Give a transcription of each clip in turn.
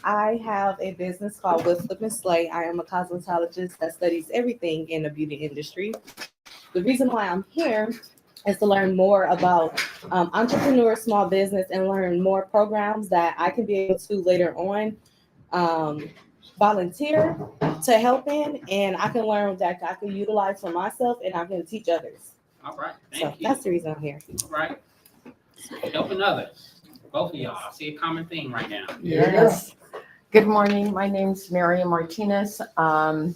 I have a business called With Flip and Slay. I am a cosmetologist that studies everything in the beauty industry. The reason why I'm here is to learn more about entrepreneur, small business, and learn more programs that I can be able to later on volunteer to help in, and I can learn that I can utilize for myself and I can teach others. All right, thank you. That's the reason I'm here. All right, helping others. Both of y'all, I see a common theme right now. Yes. Good morning. My name's Mary Martinez. I'm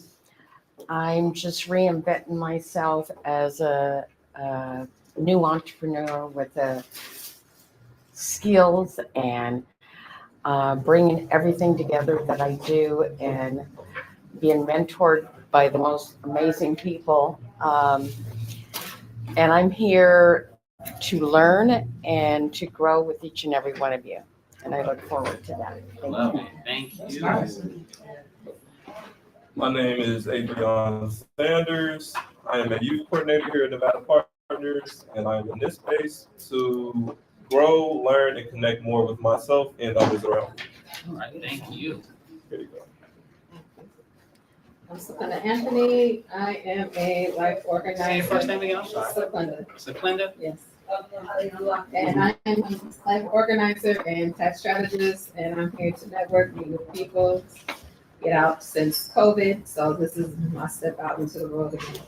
just reinventing myself as a new entrepreneur with the skills and bringing everything together that I do and being mentored by the most amazing people. And I'm here to learn and to grow with each and every one of you. And I look forward to that. Love it. Thank you. Nice. My name is Adrian Sanders. I am a youth coordinator here at Nevada Partners, and I'm in this space to grow, learn, and connect more with myself and others around me. All right, thank you. Here you go. I'm Sequenda Anthony. I am a life Say your organizer. first name again, I'm sorry. Sequenda, Sequenda? yes. And I am a life organizer and tax strategist, and I'm here to network, meet with people, get out since COVID. So this is my step out into the world again.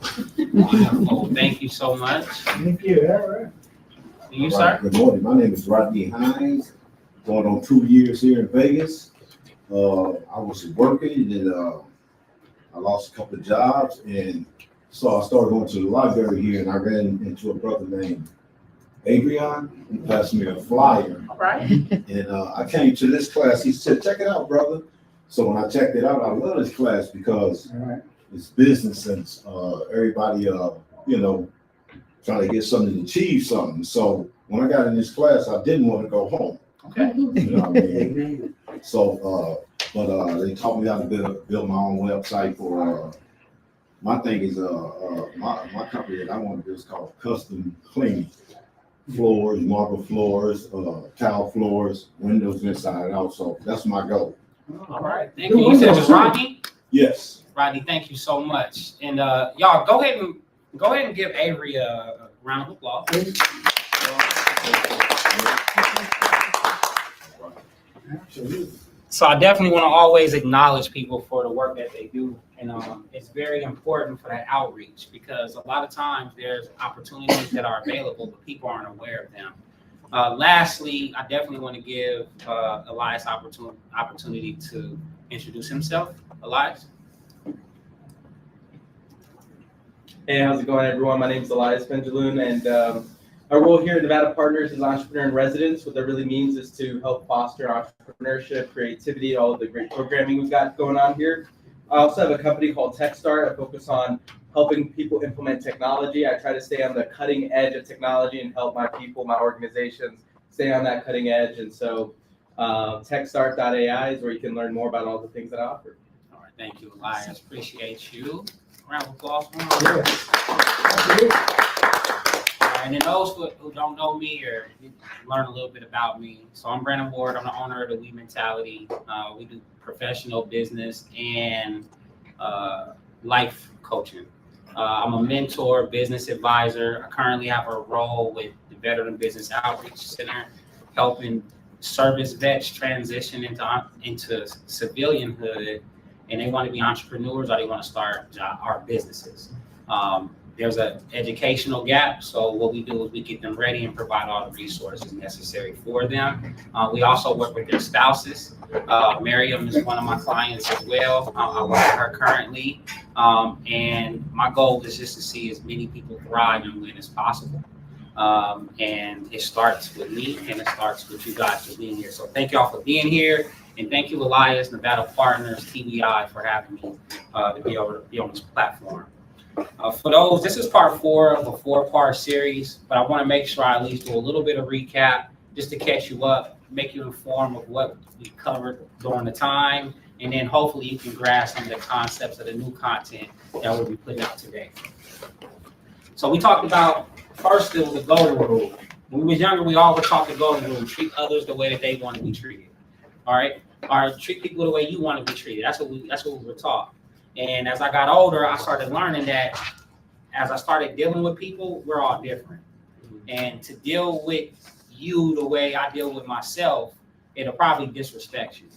Wonderful, thank you so much. Thank you. All right. You, All sir? right, good morning. My name is Rodney Hines. Going on 2 years here in Vegas. I was working and I lost a couple of jobs, and so I started going to the library here, and I ran into a brother named Adrian. He passed me a flyer, All right. and I came to this class. He said, "Check it out, brother." So when I checked it out, I love this class because All right. it's business and everybody, trying to get something to achieve something. So when I got in this class, I didn't want to go home. Okay. You know what I mean? So, but they taught me how to build my own website for. My thing is my company that I want to do is called Custom Cleaning. Floors, marble floors, tile floors, windows inside and out. So that's my goal. All right, thank you. You said it was Rodney? Yes. Rodney, thank you so much. And y'all go ahead and give Avery a round of applause. Absolutely. So I definitely want to always acknowledge people for the work that they do. And it's very important for that outreach because a lot of times there's opportunities that are available, but people aren't aware of them. Lastly, I definitely want to give Elias opportunity to introduce himself. Elias? Hey, how's it going, everyone? My name is Elias Benjaloon, and our role here at Nevada Partners is Entrepreneur in Residence. What that really means is to help foster entrepreneurship, creativity, all of the great programming we've got going on here. I also have a company called TechStart. I focus on helping people implement technology. I try to stay on the cutting edge of technology and help my people, my organizations, stay on that cutting edge. And so techstart.ai is where you can learn more about all the things that I offer. All right, thank you, Elias. Appreciate you. Round of applause. And then those who don't know me or learn a little bit about me. So I'm Brandon Ward. I'm the owner of the We Mentality. We do professional business and life coaching. I'm a mentor, business advisor. I currently have a role with the Veteran Business Outreach Center, helping service vets transition into civilianhood, and they want to be entrepreneurs or they want to start our businesses. There's an educational gap, so what we do is we get them ready and provide all the resources necessary for them. We also work with their spouses. Miriam is one of my clients as well. I work with her currently, and my goal is just to see as many people thrive and win as possible. And it starts with me, and it starts with you guys for being here. So thank y'all for being here, and thank you, Elias, Nevada Partners, TBI, for having me to be able to be on this platform. For those, this is part 4 of a 4-part series, but I want to make sure I at least do a little bit of recap just to catch you up, make you informed of what we covered during the time, and then hopefully you can grasp some of the concepts of the new content that we'll be putting out today. So we talked about, first it was the golden rule. When we was younger, we all were taught the golden rule: treat others the way that they want to be treated. All right. or treat people the way you want to be treated. That's what we were taught. And as I got older, I started learning that as I started dealing with people, we're all different. And to deal with you the way I deal with myself, it'll probably disrespect you.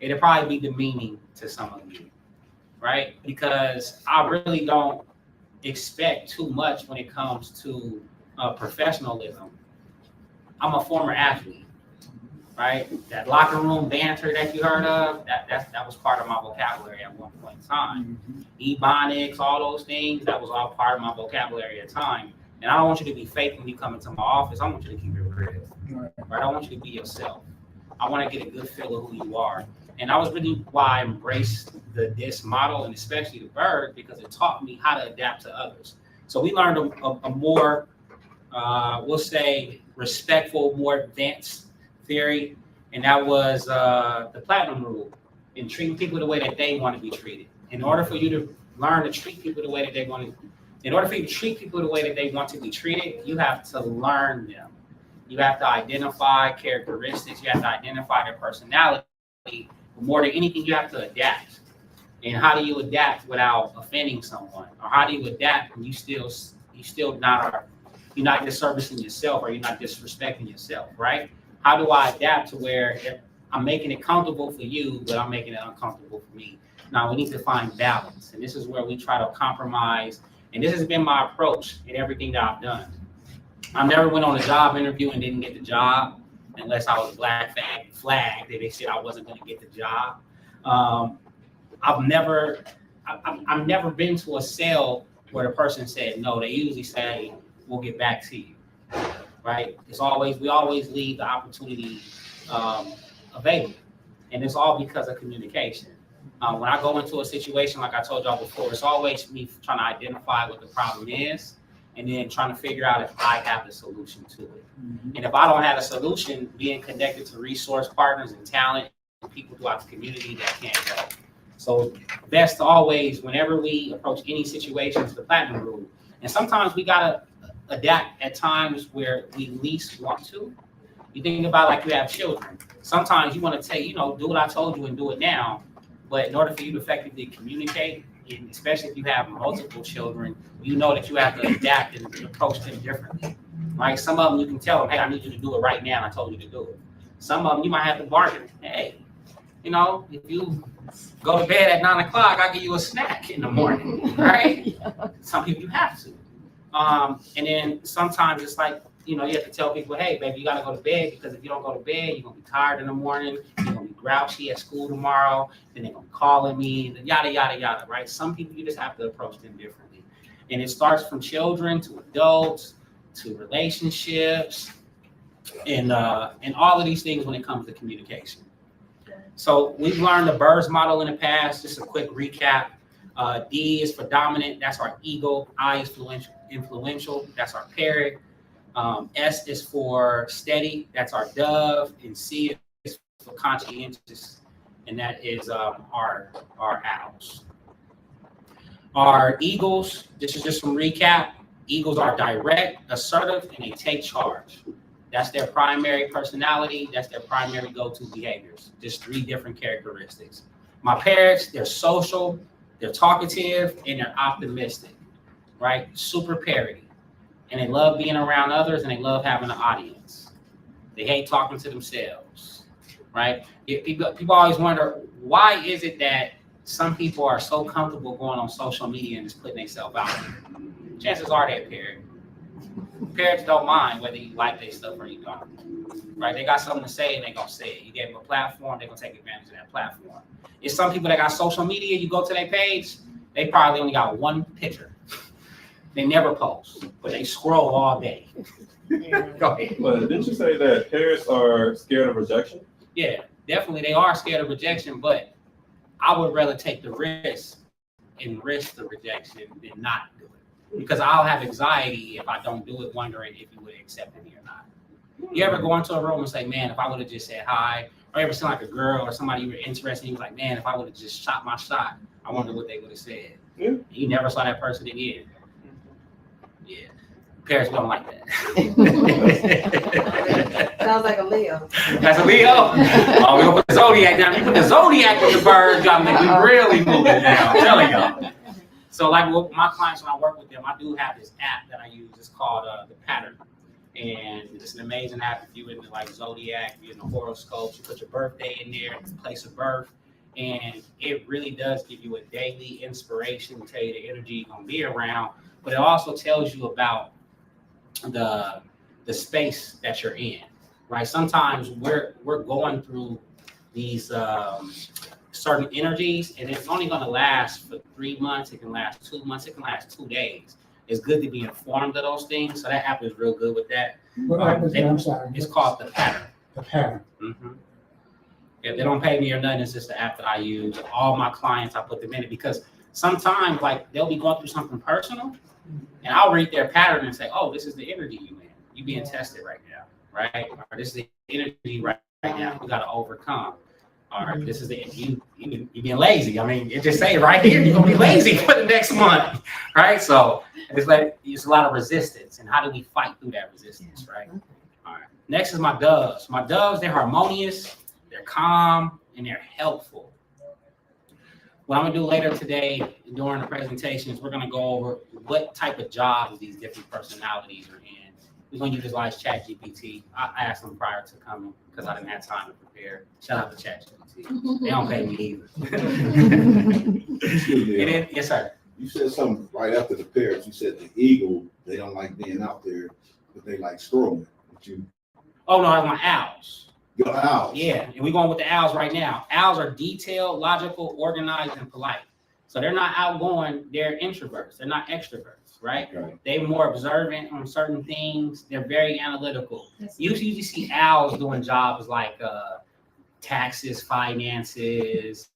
It'll probably be demeaning to some of you, right? Because I really don't expect too much when it comes to professionalism. I'm a former athlete, right? That locker room banter that you heard of, that was part of my vocabulary at one point in time. Ebonics, all those things, that was all part of my vocabulary at the time. And I don't want you to be fake when you come into my office. I want you to keep it real, right? I want you to be yourself. I want to get a good feel of who you are. And that was really why I embraced the DIS model, and especially the BIRD, because it taught me how to adapt to others. So we learned a more, we'll say, respectful, more advanced theory, and that was the platinum rule, in treating people the way that they want to be treated. In order for you to learn to treat people the way that they want to, in order for you to treat people the way that they want to be treated, you have to learn them. You have to identify characteristics. You have to identify their personality. But more than anything, you have to adapt. And how do you adapt without offending someone? Or how do you adapt when you're not disservicing yourself, or you're not disrespecting yourself, right? How do I adapt to where I'm making it comfortable for you, but I'm making it uncomfortable for me? Now we need to find balance. And this is where we try to compromise. And this has been my approach in everything that I've done. I never went on a job interview and didn't get the job unless I was black flagged that they said I wasn't going to get the job. I've never been to a sale where the person said no. They usually say, we'll get back to you, right? We always leave the opportunity available. And it's all because of communication. When I go into a situation, like I told y'all before, it's always me trying to identify what the problem is, and then trying to figure out if I have the solution to it. And if I don't have a solution, being connected to resource partners and talent and people throughout the community that can't help. So best to always, whenever we approach any situations, the platinum rule. And sometimes we gotta adapt at times where we least want to. You think about like you have children. Sometimes you want to say, do what I told you and do it now. But in order for you to effectively communicate, and especially if you have multiple children, you know that you have to adapt and approach them differently, right? Some of them you can tell them, hey, I need you to do it right now, and I told you to do it. Some of them you might have to bargain. Hey, if you go to bed at 9 o'clock, I'll give you a snack in the morning, right? Yeah. Some people you have to. And then sometimes it's like, you have to tell people, hey, baby, you got to go to bed, because if you don't go to bed, you're going to be tired in the morning. You're going to be grouchy at school tomorrow. Then they're going to be calling me, yada, yada, yada, right? Some people, you just have to approach them differently. And it starts from children to adults to relationships and all of these things when it comes to communication. So we've learned the BIRDS model in the past. Just a quick recap. D is for dominant. That's our ego. I is influential. That's our parrot. S is for steady, that's our dove, and C is for conscientious, and that is our owls. Our eagles, this is just some recap. Eagles are direct, assertive, and they take charge. That's their primary personality, that's their primary go-to behaviors. Just 3 different characteristics. My parrots, they're social, they're talkative, and they're optimistic, right? Super parity. And they love being around others, and they love having an audience. They hate talking to themselves, right? People always wonder, why is it that some people are so comfortable going on social media and just putting themselves out there? Chances are they're a parrot. Parrots don't mind whether you like their stuff or you don't, right? They got something to say, and they're going to say it. You gave them a platform, they're going to take advantage of that platform. It's some people that got social media, you go to their page, they probably only got 1 picture. They never post, but they scroll all day. Go ahead. But didn't you say that parents are scared of rejection? Yeah, definitely they are scared of rejection, but I would rather take the risk and risk the rejection than not do it. Because I'll have anxiety if I don't do it, wondering if you would accept me or not. You ever go into a room and say, man, if I would have just said hi, or ever seen like a girl or somebody you were interested in, you was like, man, if I would have just shot my shot, I wonder what they would have said. Yeah. You never saw that person again. Yeah, parents don't like that. Sounds like a Leo. That's a Leo. Oh, we gonna put the zodiac down. You put the zodiac with the birds, y'all think we really moving now. I'm telling y'all. So like with my clients, when I work with them, I do have this app that I use. It's called the Pattern. And it's an amazing app if you're into like zodiac, you're in the horoscopes, you put your birthday in there, place of birth, and it really does give you a daily inspiration, tell you the energy you're gonna be around, but it also tells you about the space that you're in, right? Sometimes we're going through these certain energies, and it's only gonna last for 3 months, it can last 2 months, it can last 2 days. It's good to be informed of those things. So that app is real good with that. What happens? I'm sorry. It's called the Pattern. The Pattern. Mm-hmm. If they don't pay me or nothing, it's just the app that I use. All my clients, I put them in it because sometimes like they'll be going through something personal and I'll read their pattern and say, oh, this is the energy you in. You being tested right now, right? Or this is the energy right now. We got to overcome. All right, this is the you being lazy. I mean, it just say right here, you're gonna be lazy for the next month, right? So it's like it's a lot of resistance, and how do we fight through that resistance, right? All right. Next is my doves. My doves, they're harmonious, they're calm, and they're helpful. What I'm gonna do later today during the presentations, we're gonna go over what type of jobs these different personalities are in. We're gonna utilize ChatGPT. I asked them prior to coming because I didn't have time to prepare. Shout out to ChatGPT. They don't pay me either. Excuse me. Yes, sir. You said something right after the parrots. You said the eagle, they don't like being out there, but they like strolling. But you, Oh no, that's my owls. your owls. Yeah, and we're going with the owls right now. Owls are detailed, logical, organized, and polite. So they're not outgoing, they're introverts. They're not extroverts, right? Right. They're more observant on certain things. They're very analytical. Usually you see owls doing jobs like taxes, finances.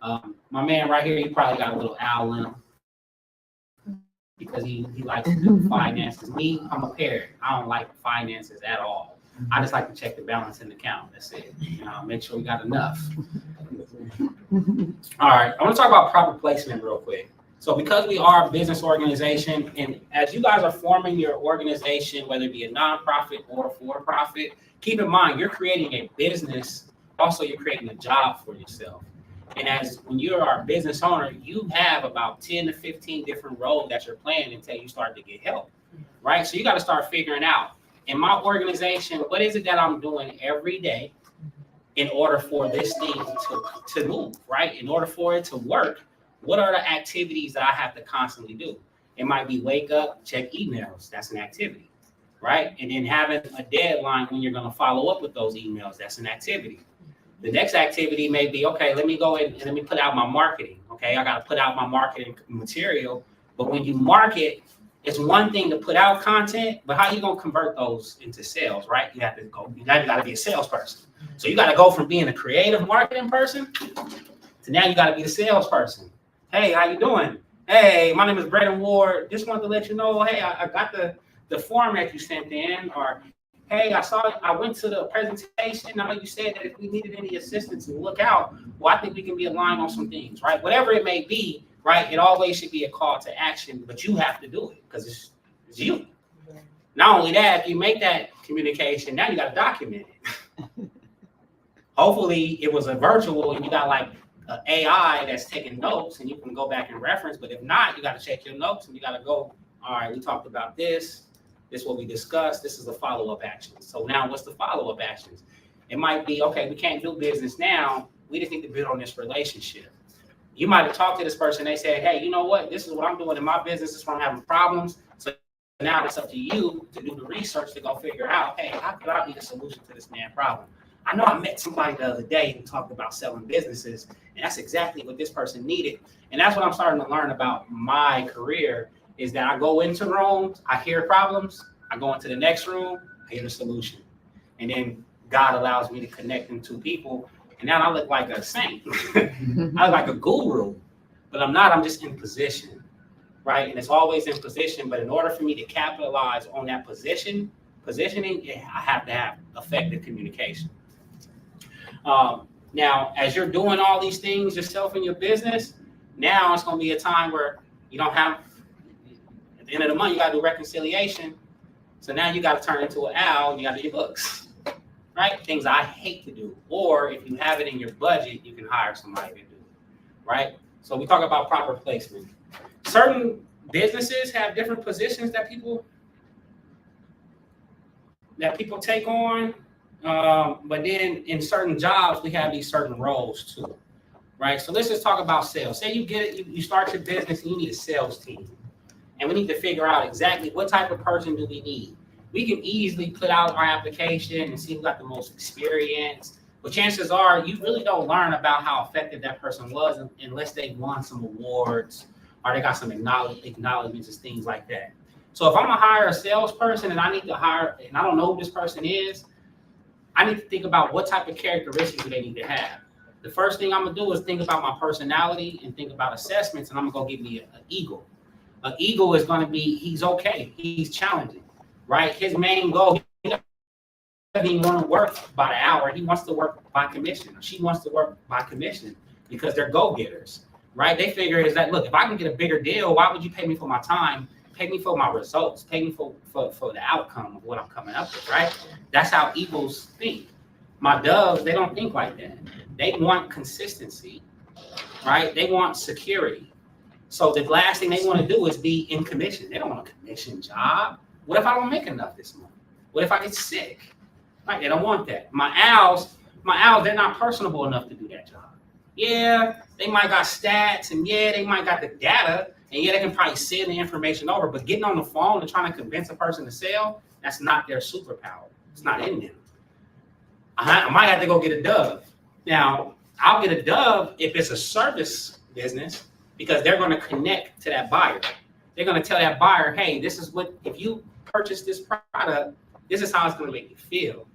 My man right here, he probably got a little owl in him because he likes to do finances. Me, I'm a parrot. I don't like finances at all. I just like to check the balance in the account. That's it. You know, make sure we got enough. All right, I want to talk about proper placement real quick. So because we are a business organization, and as you guys are forming your organization, whether it be a nonprofit or a for-profit, keep in mind you're creating a business. Also, you're creating a job for yourself. And as when you are a business owner, you have about 10 to 15 different roles that you're playing until you start to get help, right? So you got to start figuring out, in my organization, what is it that I'm doing every day in order for this thing to move, right? In order for it to work, what are the activities that I have to constantly do? It might be wake up, check emails. That's an activity, right? And then having a deadline when you're going to follow up with those emails. That's an activity. The next activity may be, okay, let me go in and let me put out my marketing. Okay, I got to put out my marketing material. But when you market, it's one thing to put out content, but how you going to convert those into sales, right? You got to be a salesperson. So you got to go from being a creative marketing person to now you got to be the salesperson. Hey, how you doing? Hey, my name is Brandon Ward. Just wanted to let you know, hey, I got the form that you sent in, or hey, I went to the presentation. I know you said that if we needed any assistance and look out, well, I think we can be aligned on some things, right? Whatever it may be, right? It always should be a call to action, but you have to do it because it's you. Not only that, if you make that communication, now you got to document it. Hopefully it was a virtual and you got like an AI that's taking notes and you can go back and reference, but if not, you got to check your notes and you got to go, all right, we talked about this. This is what we discussed. This is the follow-up actions. So now what's the follow-up actions? It might be, okay, we can't do business now. We just need to build on this relationship. You might have talked to this person. They said, hey, you know what? This is what I'm doing in my business. This is where I'm having problems. So now it's up to you to do the research to go figure out, hey, how could I be the solution to this man problem? I know I met somebody the other day who talked about selling businesses, and that's exactly what this person needed. And that's what I'm starting to learn about my career is that I go into rooms, I hear problems, I go into the next room, I hear the solution. And then God allows me to connect them to people. And now I look like a saint. I look like a guru, but I'm not, I'm just in position, right? And it's always in position, but in order for me to capitalize on that positioning, I have to have effective communication. Now, as you're doing all these things yourself in your business, now it's going to be a time where you don't have, at the end of the month, you got to do reconciliation. So now you got to turn into an owl and you got to do your books. right? Things I hate to do. Or if you have it in your budget, you can hire somebody to do it, right? So we talk about proper placement. Certain businesses have different positions that people take on. But then in certain jobs, we have these certain roles too, right? So let's just talk about sales. Say you start your business and you need a sales team. And we need to figure out exactly what type of person do we need. We can easily put out our application and see who got the most experience. But chances are you really don't learn about how effective that person was unless they won some awards or they got some acknowledgments and things like that. So if I'm gonna hire a salesperson and I need to hire, and I don't know who this person is, I need to think about what type of characteristics do they need to have. The first thing I'm gonna do is think about my personality and think about assessments, and I'm gonna go give me an eagle. An eagle is gonna be, he's okay, he's challenging, right? His main goal, he doesn't even want to work by the hour, he wants to work by commission, or she wants to work by commission because they're go-getters, right? They figure is that, look, if I can get a bigger deal, why would you pay me for my time? Pay me for my results, pay me for the outcome of what I'm coming up with, right? That's how eagles think. My doves, they don't think like that. They want consistency, right? They want security. So the last thing they want to do is be in commission. They don't want a commission job. What if I don't make enough this month? What if I get sick? Right? They don't want that. My owls, they're not personable enough to do that job. Yeah, they might got stats, and yeah, they might got the data, and yeah, they can probably send the information over, but getting on the phone and trying to convince a person to sell, that's not their superpower. It's not in them. I might have to go get a dove. Now, I'll get a dove if it's a service business because they're going to connect to that buyer. They're going to tell that buyer, hey, this is what, if you purchase this product, this is how it's going to make you feel.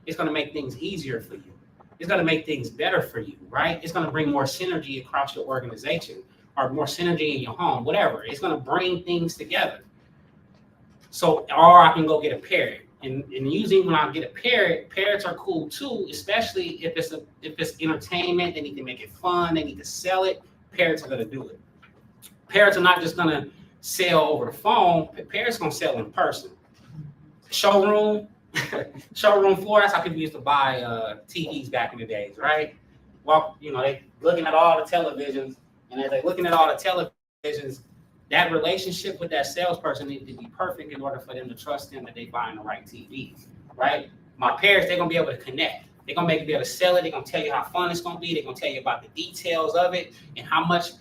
It's going to make things easier for you. It's going to make things better for you, right? It's going to bring more synergy across your organization or more synergy in your home, whatever. It's going to bring things together. So, or I can go get a parrot. And usually when I get a parrot, parrots are cool too, especially if it's entertainment, they need to make it fun, they need to sell it, parrots are going to do it. Parrots are not just going to sell over the phone, parrots are going to sell in person. Showroom floor, that's how people used to buy TVs back in the days, right? Well, they looking at all the televisions, and as they're looking at all the televisions, that relationship with that salesperson needs to be perfect in order for them to trust them that they're buying the right TV, right? My parents, they're gonna be able to connect. They're gonna be able to sell it. They're gonna tell you how fun it's gonna be. They're gonna tell you about the details of it and how much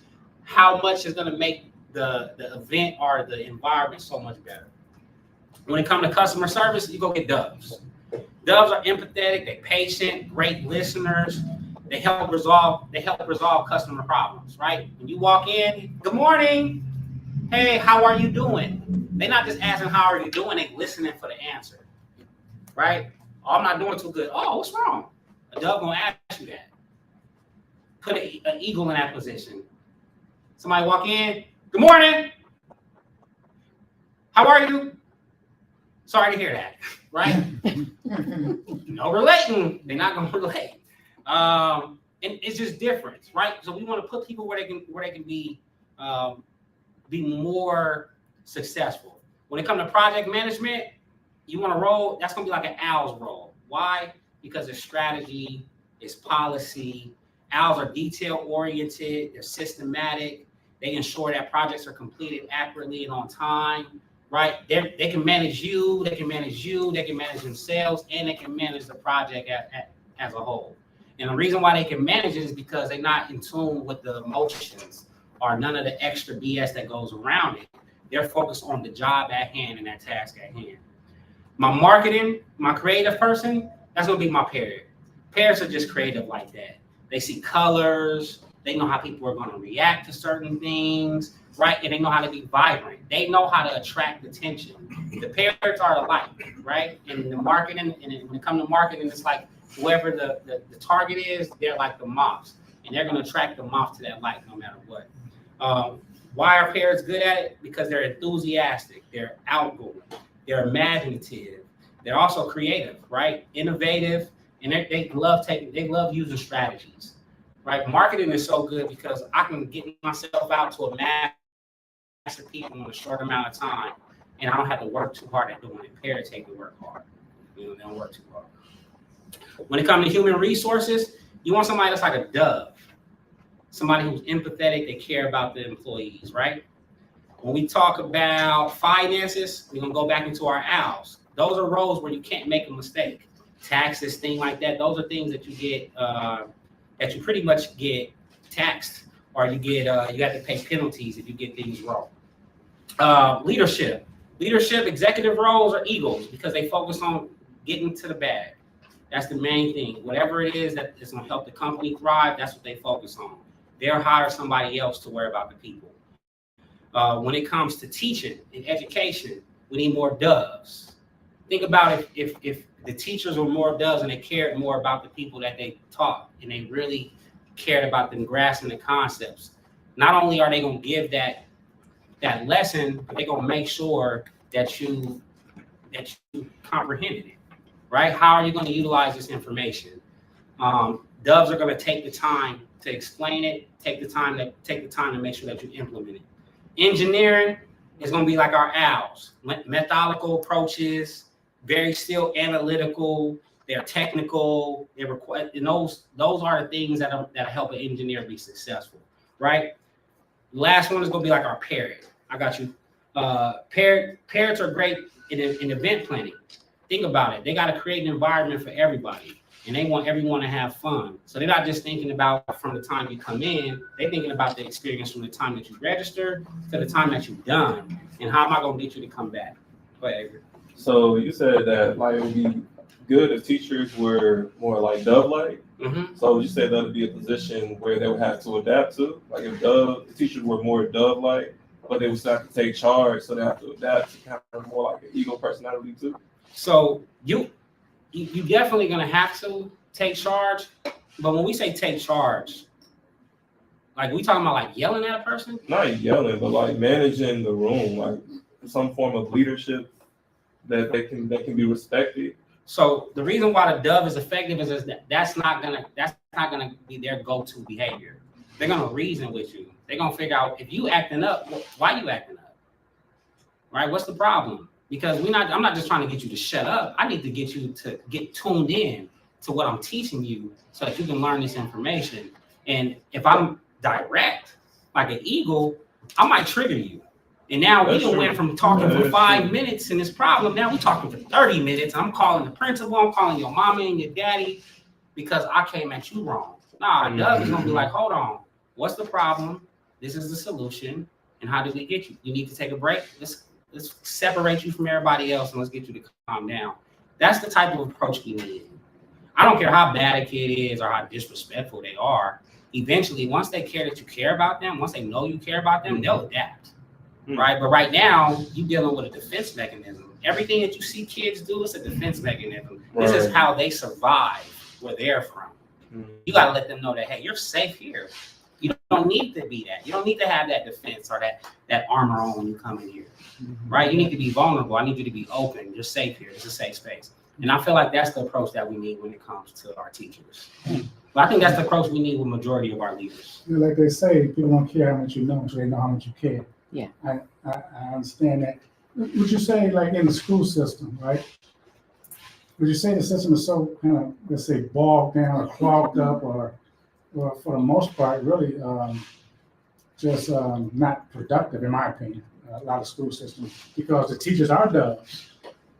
is gonna make the event or the environment so much better. When it comes to customer service, you go get doves. Doves are empathetic, they're patient, great listeners. They help resolve customer problems, right? When you walk in, good morning. Hey, how are you doing? They're not just asking how are you doing, they're listening for the answer, right? Oh, I'm not doing too good. Oh, what's wrong? A dove gonna ask you that. Put an eagle in that position. Somebody walk in, good morning. How are you? Sorry to hear that, right? No relating, they're not gonna relate. And it's just different, right? So we want to put people where they can be more successful. When it comes to project management, you want to roll, that's going to be like an owl's role. Why? Because it's strategy, it's policy. Owls are detail oriented, they're systematic, they ensure that projects are completed accurately and on time, right? They can manage you, they can manage themselves, and they can manage the project as a whole. And the reason why they can manage it is because they're not in tune with the emotions or none of the extra BS that goes around it. They're focused on the job at hand and that task at hand. My marketing, my creative person, that's gonna be my parrot. Parrots are just creative like that. They see colors, they know how people are gonna react to certain things, right? And they know how to be vibrant. They know how to attract attention. The parrots are alike, right? And the marketing, and when it comes to marketing, it's like whoever the target is, they're like the moths. And they're gonna attract the moth to that light no matter what. Why are parrots good at it? Because they're enthusiastic, they're outgoing, they're imaginative, they're also creative, right? Innovative, and they love using strategies, right? Marketing is so good because I can get myself out to a mass of people in a short amount of time, and I don't have to work too hard at doing it. Parrots take to work hard, they don't work too hard. When it comes to human resources, you want somebody that's like a dove, somebody who's empathetic, they care about the employees, right? When we talk about finances, we're gonna go back into our owls. Those are roles where you can't make a mistake. Taxes, things like that. Those are things that you get, that you pretty much get taxed, or you get, you have to pay penalties if you get things wrong. Leadership, executive roles are eagles because they focus on getting to the bag. That's the main thing. Whatever it is that is gonna help the company thrive, that's what they focus on. They'll hire somebody else to worry about the people. When it comes to teaching and education, we need more doves. Think about if the teachers were more doves and they cared more about the people that they taught and they really cared about them grasping the concepts. Not only are they going to give that lesson, but they're going to make sure that you comprehended it, right? How are you going to utilize this information? Doves are going to take the time to explain it, take the time to make sure that you implement it. Engineering is going to be like our owls, methodical approaches, very still analytical. They're technical. They require, and those are the things that help an engineer be successful, right? The last one is going to be like our parrot. I got you. Parrots are great in event planning. Think about it. They got to create an environment for everybody, and they want everyone to have fun. So they're not just thinking about from the time you come in. They're thinking about the experience from the time that you register to the time that you're done, and how am I going to get you to come back? Go ahead, Avery. So you said that like it would be good if teachers were more like dove-like. Mm-hmm. So you said that would be a position where they would have to adapt to, like if the teachers were more dove-like, but they would still have to take charge, so they have to adapt to kind of more like an ego personality too. So you definitely gonna have to take charge, but when we say take charge, like we talking about like yelling at a person? Not yelling, but like managing the room, like some form of leadership that they can be respected. So the reason why the dove is effective is that that's not gonna be their go-to behavior. They're gonna reason with you. They're gonna figure out if you acting up, why you acting up, right? What's the problem? Because I'm not just trying to get you to shut up. I need to get you to get tuned in to what I'm teaching you so that you can learn this information. And if I'm direct, like an eagle, I might trigger you. And now we done went from talking for 5 minutes in this problem. Now we're talking for 30 minutes. I'm calling the principal. I'm calling your mama and your daddy because I came at you wrong. Nah, Doug is gonna be like, hold on. What's the problem? This is the solution. And how did we get you? You need to take a break. Let's separate you from everybody else and let's get you to calm down. That's the type of approach we need. I don't care how bad a kid is or how disrespectful they are. Eventually, once they care that you care about them, once they know you care about them, they'll adapt. Right? But right now, you're dealing with a defense mechanism. Everything that you see kids do is a defense mechanism. Right. This is how they survive where they're from. You got to let them know that, hey, you're safe here. You don't need to be that. You don't need to have that defense or that armor on when you come in here. Right? You need to be vulnerable. I need you to be open. You're safe here. It's a safe space. And I feel like that's the approach that we need when it comes to our teachers. But I think that's the approach we need with majority of our leaders. Like they say, people don't care how much you know until they know how much you care. Yeah. I understand that. Would you say, like in the school system, right? Would you say the system is so kind of, let's say, bogged down or clogged up, or for the most part, really just not productive, in my opinion, a lot of school systems, because the teachers are doves,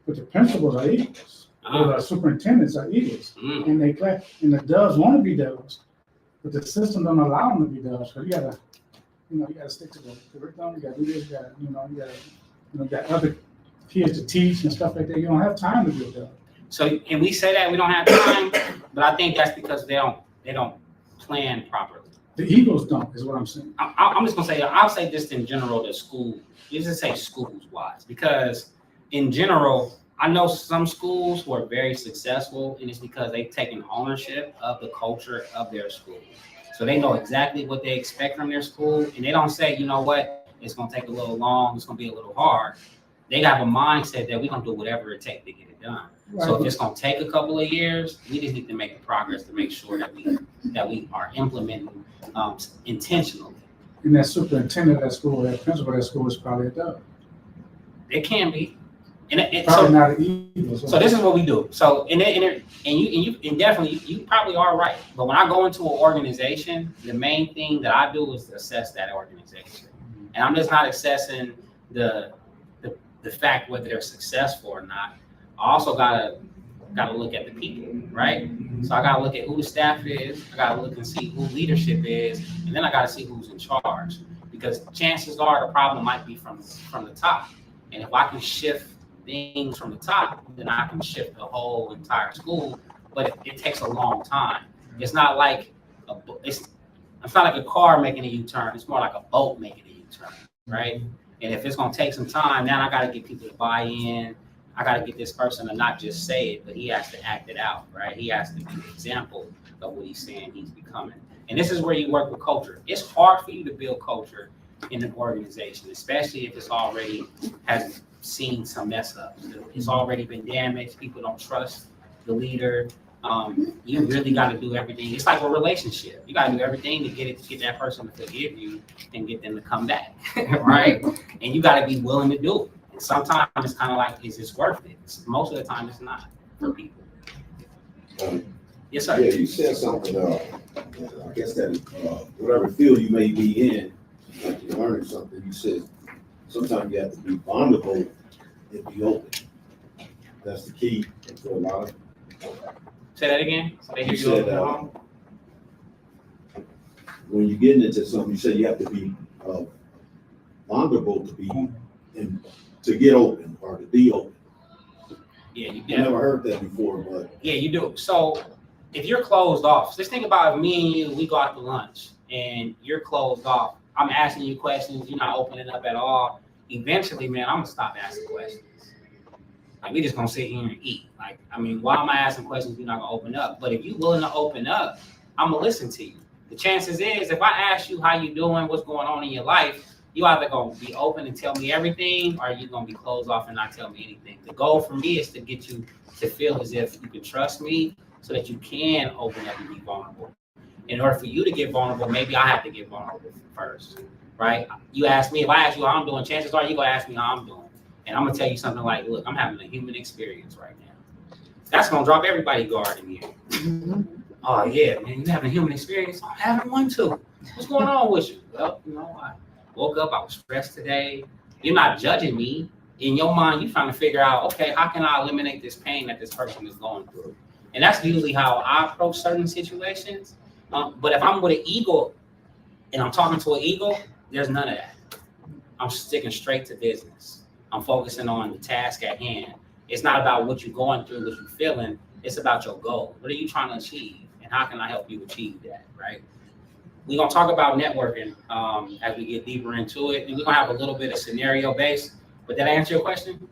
but the principals are eagles, or the superintendents are eagles, and and the doves want to be doves, but the system don't allow them to be doves, because you gotta stick to the curriculum, you gotta do this, you got other kids to teach and stuff like that. You don't have time to do it though. So, and we say that we don't have time, but I think that's because they don't plan properly. The Eagles don't, is what I'm saying. I'm just gonna say, I'll say just in general, the school, you just say schools wise, because in general, I know some schools who are very successful, and it's because they've taken ownership of the culture of their school. So they know exactly what they expect from their school, and they don't say, you know what, it's gonna take a little long, it's gonna be a little hard. They have a mindset that we're gonna do whatever it takes to get it done. Right. So if it's gonna take a couple of years, we just need to make the progress to make sure that we are implementing intentionally. And that superintendent at that school, that principal at that school is probably a dove. It can be. And Probably so, not an evil. so this is what we do. So and definitely you probably are right. But when I go into an organization, the main thing that I do is assess that organization, and I'm just not assessing the fact whether they're successful or not. I also gotta look at the people, right? So I gotta look at who the staff is. I gotta look and see who leadership is, and then I gotta see who's in charge. Because chances are the problem might be from the top, and if I can shift things from the top, then I can shift the whole entire school. But it takes a long time. It's not like it's not like a car making a U-turn. It's more like a boat making a U-turn, right? And if it's gonna take some time, now I gotta get people to buy in. I gotta get this person to not just say it, but he has to act it out, right? He has to be an example of what he's saying he's becoming. And this is where you work with culture. It's hard for you to build culture in an organization, especially if it's already has seen some mess ups. It's already been damaged. People don't trust the leader. You really got to do everything. It's like a relationship. You got to do everything to get that person to forgive you and get them to come back, right? And you got to be willing to do it. And sometimes it's kind of like, is this worth it? Most of the time, it's not for people. Yes, sir. Yeah, you said something, I guess that whatever field you may be in, like you're learning something, you said sometimes you have to be vulnerable and be open. That's the key for a lot of. Say that again. So they hear You you said, over when you're getting into something, you said you have to be vulnerable to get open or to be open. Yeah, you I never heard that before, but Yeah, you do. So if you're closed off, just think about if me and you, we go out to lunch and you're closed off. I'm asking you questions, you're not opening up at all. Eventually, man, I'm gonna stop asking questions. Like, we just gonna sit here and eat. Like, I mean, why am I asking questions if you're not gonna open up? But if you're willing to open up, I'm gonna listen to you. The chances is, if I ask you how you doing, what's going on in your life, you either gonna be open and tell me everything, or you gonna be closed off and not tell me anything. The goal for me is to get you to feel as if you can trust me, so that you can open up and be vulnerable. In order for you to get vulnerable, maybe I have to get vulnerable first, right? You ask me, if I ask you how I'm doing, chances are you're gonna ask me how I'm doing. And I'm gonna tell you something like, look, I'm having a human experience right now. That's gonna drop everybody guard in here. Mhm. Oh yeah, man, you having a human experience? I'm having one too. What's going on with you? Well, you know, I woke up, I was stressed today. You're not judging me. In your mind, you're trying to figure out, okay, how can I eliminate this pain that this person is going through? And that's usually how I approach certain situations. But if I'm with an ego and I'm talking to an ego, there's none of that. I'm sticking straight to business. I'm focusing on the task at hand. It's not about what you're going through, what you're feeling. It's about your goal. What are you trying to achieve? And how can I help you achieve that, right? We're going to talk about networking as we get deeper into it. And we're going to have a little bit of scenario based. But did I answer your question?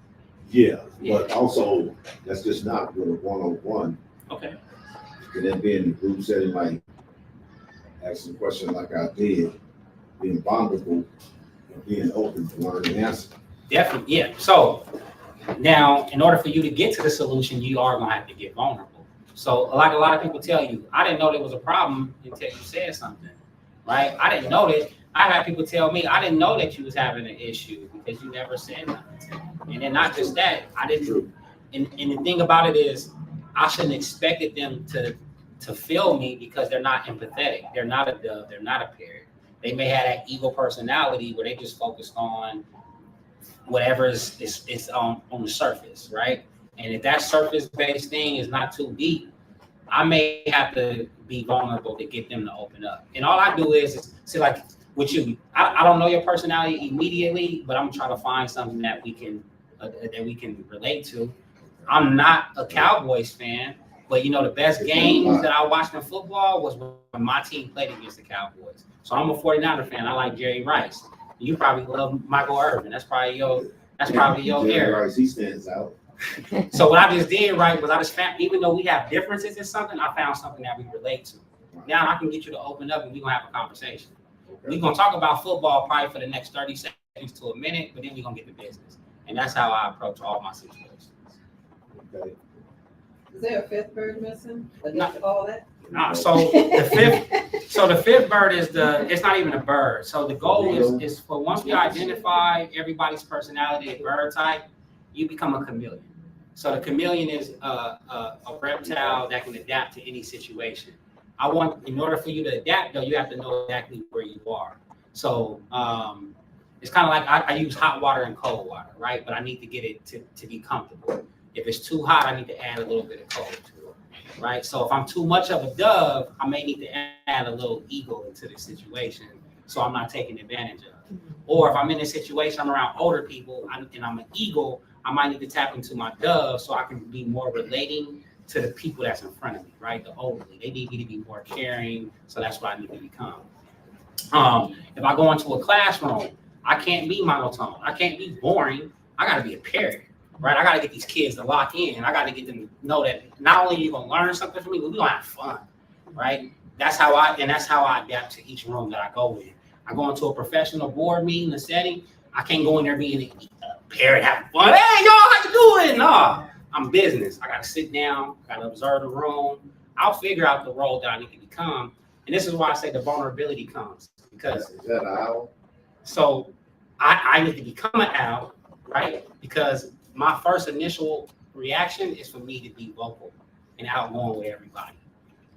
yeah, but also that's just not with a one-on-one. Okay. And then being in the group setting, like asking questions like I did, being vulnerable and being open to learn and answer. Definitely, yeah. So now, in order for you to get to the solution, you are going to have to get vulnerable. So like a lot of people tell you, I didn't know there was a problem until you said something, right? I didn't know that. I've had people tell me, I didn't know that you was having an issue because you never said nothing to me. And then not just that, I didn't. And the thing about it is, I shouldn't expected them to feel me because they're not empathetic. They're not a dove. They're not a parrot. They may have that ego personality where they just focused on whatever is on the surface, right? And if that surface-based thing is not too deep, I may have to be vulnerable to get them to open up. And all I do is see, like with you, I don't know your personality immediately, but I'm trying to find something that we can relate to. I'm not a Cowboys fan, but you know the best games that I watched in football was when my team played against the Cowboys. So I'm a 49er fan. I like Jerry Rice. You probably love Michael Irvin. That's probably your Jerry area. Rice, he stands out. So what I just did, right, was I just found, even though we have differences in something, I found something that we relate to. Now I can get you to open up and we're gonna have a conversation. We're gonna talk about football probably for the next 30 seconds to a minute, but then we're gonna get to business. And that's how I approach all my situations. Okay. Is there a fifth bird missing? Not all that? So the fifth bird is it's not even a bird. So the goal is for once we identify everybody's personality and bird type, you become a chameleon. So the chameleon is a reptile that can adapt to any situation. In order for you to adapt, though, you have to know exactly where you are. So it's kind of like I use hot water and cold water, right? But I need to get it to be comfortable. If it's too hot, I need to add a little bit of cold to it, right? So if I'm too much of a dove, I may need to add a little ego into the situation, so I'm not taken advantage of. Or if I'm in a situation, I'm around older people, and I'm an eagle, I might need to tap into my dove so I can be more relating to the people that's in front of me, right? The elderly, they need me to be more caring, so that's what I need to become. If I go into a classroom, I can't be monotone. I can't be boring. I got to be a parent, right? I got to get these kids to lock in. I got to get them to know that not only are you going to learn something from me, but we're going to have fun, right? That's how I adapt to each room that I go in. I go into a professional board meeting, a setting. I can't go in there being a parent, having fun. Hey, y'all, how you doing? No, I'm business. I got to sit down, got to observe the room. I'll figure out the role that I need to become. And this is why I say the vulnerability comes. Because Is that an owl? So I need to become an owl, right? Because my first initial reaction is for me to be vocal and outgoing with everybody.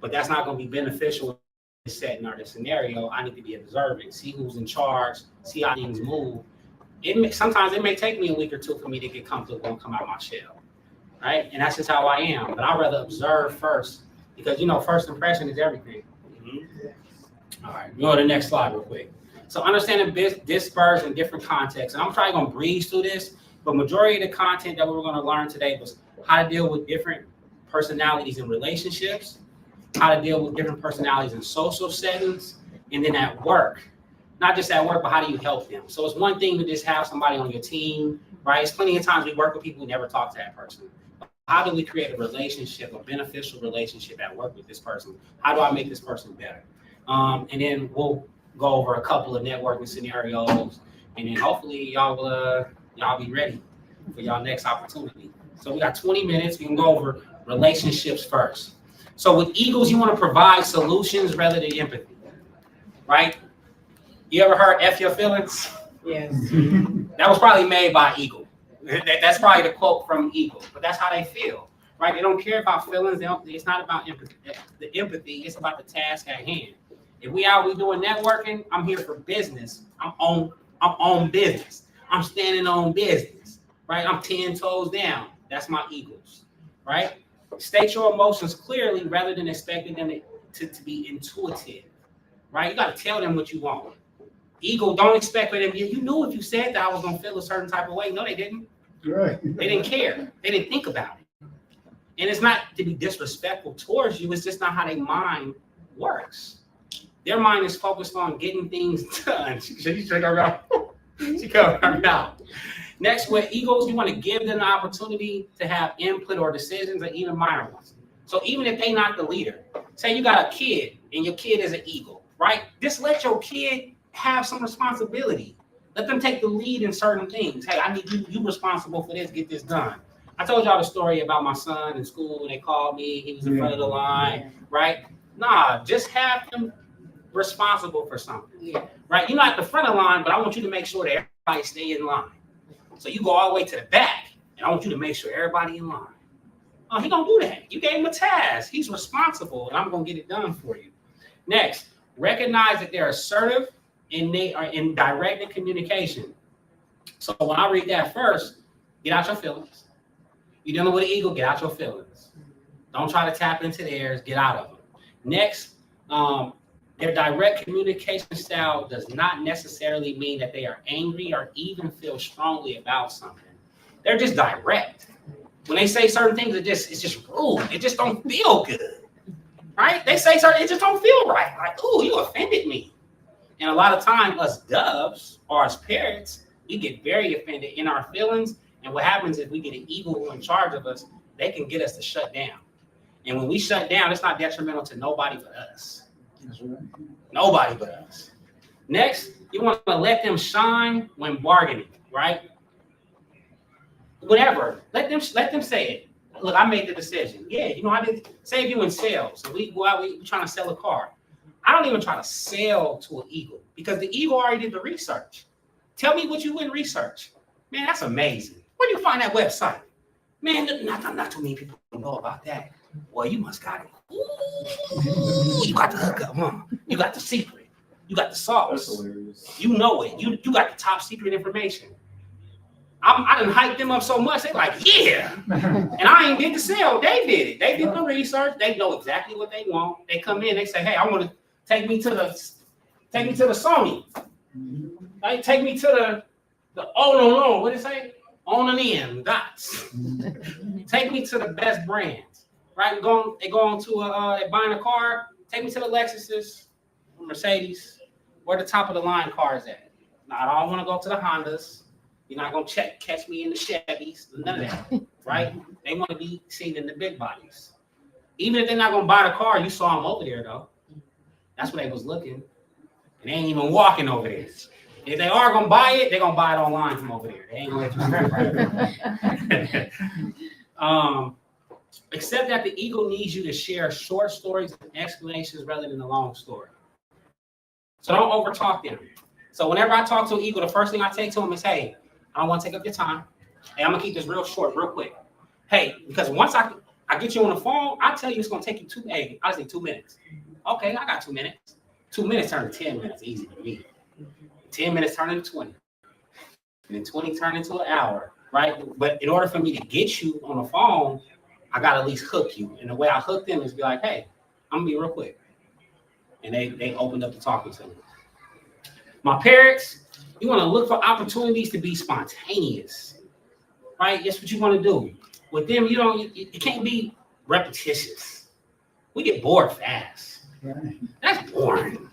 But that's not going to be beneficial in this setting or this scenario. I need to be observing, see who's in charge, see how things move. Sometimes it may take me a week or two for me to get comfortable and come out of my shell, right? And that's just how I am. But I'd rather observe first because, first impression is everything. All right, go to the next slide real quick. So understanding disperse in different contexts. And I'm probably going to breeze through this, but majority of the content that we were going to learn today was how to deal with different personalities in relationships, how to deal with different personalities in social settings, and then at work. Not just at work, but how do you help them? So it's one thing to just have somebody on your team, right? It's plenty of times we work with people who never talk to that person. How do we create a relationship, a beneficial relationship at work with this person? How do I make this person better? And then we'll go over a couple of networking scenarios, and then hopefully y'all be ready for y'all next opportunity. So we got 20 minutes. We can go over relationships first. So with Eagles, you want to provide solutions rather than empathy, right? You ever heard F your feelings? Yes. That was probably made by Eagle. That's probably the quote from Eagle, but that's how they feel, right? They don't care about feelings. It's not about empathy. The empathy is about the task at hand. If we doing networking, I'm here for business. I'm on business. I'm standing on business, right? I'm 10 toes down. That's my Eagles, right? State your emotions clearly rather than expecting them to be intuitive, right? You got to tell them what you want. Eagle, don't expect them. You knew if you said that I was going to feel a certain type of way. No, they didn't. Right. They didn't care. They didn't think about it. And it's not to be disrespectful towards you. It's just not how their mind works. Their mind is focused on getting things done. She coming out. Next, with Eagles, you want to give them the opportunity to have input or decisions, or even minor ones. So even if they're not the leader, say you got a kid and your kid is an Eagle, right? Just let your kid have some responsibility. Let them take the lead in certain things. Hey, I need you responsible for this, get this done. I told y'all the story about my son in school. They called me, he was in front of the line, right? Nah, just have him responsible for something, right? You're not at the front of the line, but I want you to make sure that everybody stay in line. So you go all the way to the back, and I want you to make sure everybody in line. Oh, he don't do that. You gave him a task. He's responsible, and I'm going to get it done for you. Next, recognize that they're assertive and they are in direct communication. So when I read that first, get out your feelings. You're dealing with an Eagle, get out your feelings. Don't try to tap into theirs, get out of them. Next, their direct communication style does not necessarily mean that they are angry or even feel strongly about something. They're just direct. When they say certain things, it's just rude. It just don't feel good, right? They say certain, it just don't feel right. Like, ooh, you offended me. And a lot of time, us doves or as parents, we get very offended in our feelings. And what happens is we get an Eagle in charge of us. They can get us to shut down. And when we shut down, it's not detrimental to nobody but us. Nobody but us. Next, you want to let them shine when bargaining, right? Whatever. Let them say it. Look, I made the decision. Yeah, I did. Say if you in sales, so we go out, we trying to sell a car. I don't even try to sell to an Eagle because the Eagle already did the research. Tell me what you in research. Man, that's amazing. Where do you find that website? Man, not too many people know about that. Well, you must got it. Ooh, you got the hookup, huh? You got the secret. You got the sauce. That's hilarious. You know it. You got the top secret information. I done hyped them up so much. They like, yeah. And I ain't did the sale. They did it. They did the research. They know exactly what they want. They come in. They say, hey, I want to take me to the Sony. Like, take me to the no. What did it say? On and in dots. Take me to the best brands. Right? They go on to they buying a car. Take me to the Lexuses, Mercedes, where the top of the line cars at. Now, I don't want to go to the Hondas. You're not gonna catch me in the Chevys, none of that, right? They want to be seen in the big bodies. Even if they're not gonna buy the car, you saw them over there though. That's where they was looking, and they ain't even walking over there. If they are gonna buy it, they're gonna buy it online from over there. They ain't gonna let you see right. Except that the ego needs you to share short stories and explanations rather than a long story. So don't overtalk them. So whenever I talk to an ego, the first thing I take to them is, hey, I don't want to take up your time. Hey, I'm gonna keep this real short, real quick. Hey, because once I get you on the phone, I tell you it's gonna take you 2 minutes. Okay, I got 2 minutes. 2 minutes turn to 10 minutes, easy for me. 10 minutes turn into 20. And then 20 turn into an hour, right? But in order for me to get you on the phone, I gotta at least hook you. And the way I hook them is be like, hey, I'm gonna be real quick. And they opened up to talking to me. My parents, you want to look for opportunities to be spontaneous, right? That's what you want to do. With them, it can't be repetitious. We get bored fast. Right. That's boring.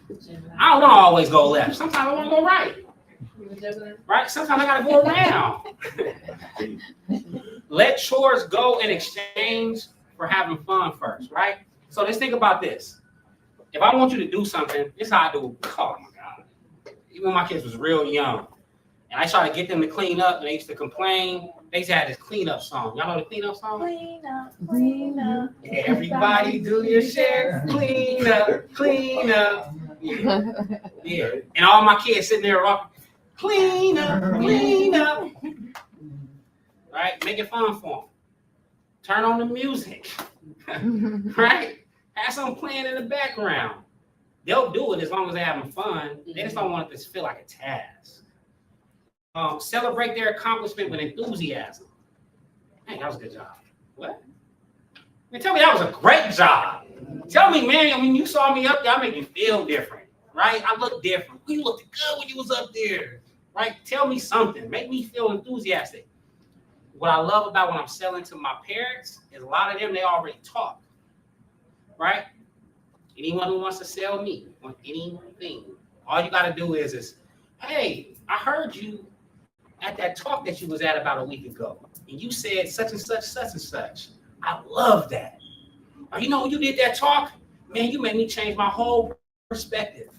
I don't want to always go left. Sometimes I want to go right. Right? Sometimes I got to go around. Let chores go in exchange for having fun first, right? So let's think about this. If I want you to do something, this is how I do it. Oh my God. Even when my kids was real young, and I tried to get them to clean up, and they used to complain. They used to have this cleanup song. Y'all know the cleanup song? Clean up, clean up. Everybody do your share. Clean up, clean up. Yeah. And all my kids sitting there rocking. Clean up, clean up. Right? Make it fun for them. Turn on the music. Right? Have something playing in the background. They'll do it as long as they're having fun. They just don't want it to feel like a task. Celebrate their accomplishment with enthusiasm. Hey, that was a good job. What? Man, tell me that was a great job. Tell me, man, when you saw me up there, I made you feel different, right? I look different. You looked good when you was up there, right? Tell me something. Make me feel enthusiastic. What I love about when I'm selling to my parents is a lot of them, they already talk, right? Anyone who wants to sell me on anything, all you got to do is, hey, I heard you at that talk that you was at about a week ago, and you said such and such, such and such. I love that. Or, you know, when you did that talk, man, you made me change my whole perspective.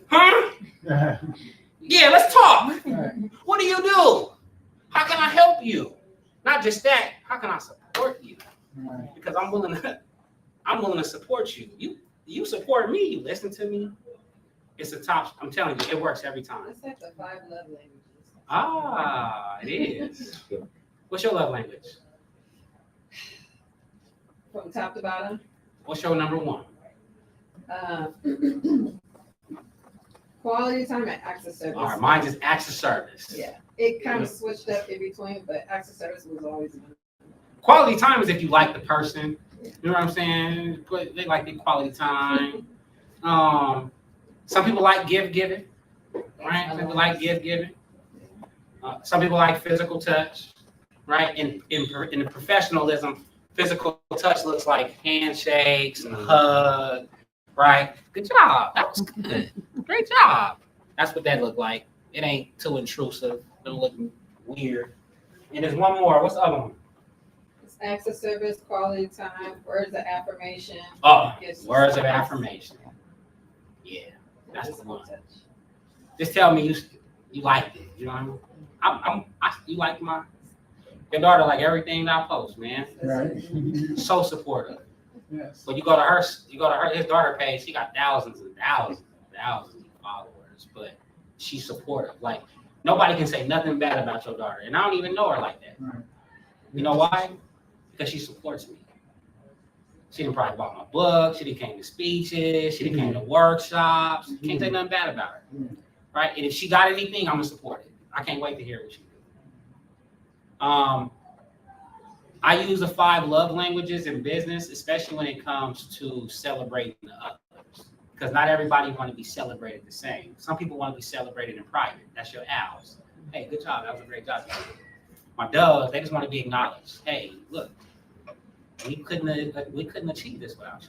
Huh? Yeah, let's talk. What do you do? How can I help you? Not just that, how can I support you? Because I'm willing to support you. You support me, you listen to me. It's the top, I'm telling you, it works every time. It's like the 5 love languages. Ah, it is. What's your love language? From top to bottom. What's your number one? Quality time and acts of service. All right, mine is acts of service. Yeah, it kind of switched up in between, but acts of service was always. Quality time is if you like the person. You know what I'm saying? They like the quality time. Some people like giving, right? Some people like giving. Some people like physical touch, right? In the professionalism, physical touch looks like handshakes and a hug, right? Good job. That was good. Great job. That's what that looked like. It ain't too intrusive. Don't look weird. And there's one more. What's the other one? It's acts of service, quality time, words of affirmation. Oh, words of affirmation. Yeah, that's the one. Just tell me you liked it. You know what I mean? You like your daughter like everything that I post, man. Right. So supportive. Yes. But you go to his daughter page, she got thousands and thousands and thousands of followers, but she's supportive. Like Nobody can say nothing bad about your daughter. And I don't even know her like that. Right. You know why? Because she supports me. She done probably bought my book. She done came to speeches. She done came to workshops. Can't say nothing bad about her. Right? And if she got anything, I'm going to support it. I can't wait to hear what she do. I use the 5 love languages in business, especially when it comes to celebrating the others. Because not everybody want to be celebrated the same. Some people want to be celebrated in private. That's your owls. Hey, good job. That was a great job. My doves, they just want to be acknowledged. Hey, look, we couldn't achieve this without you.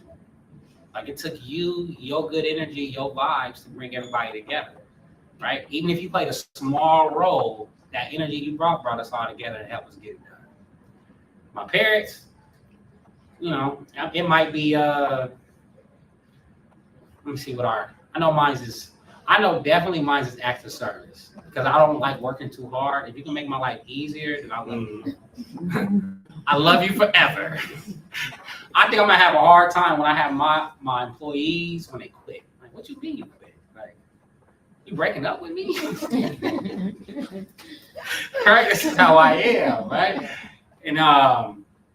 Like it took you, your good energy, your vibes to bring everybody together, right? Even if you played a small role, that energy you brought us all together to help us get it done. My parents, you know, it might be, let me see I know definitely mine's is acts of service because I don't like working too hard. If you can make my life easier, then I love you. I love you forever. I think I'm gonna have a hard time when I have my employees when they quit. Like, what you mean you quit? Like, you breaking up with me? Right? This is how I am, right? And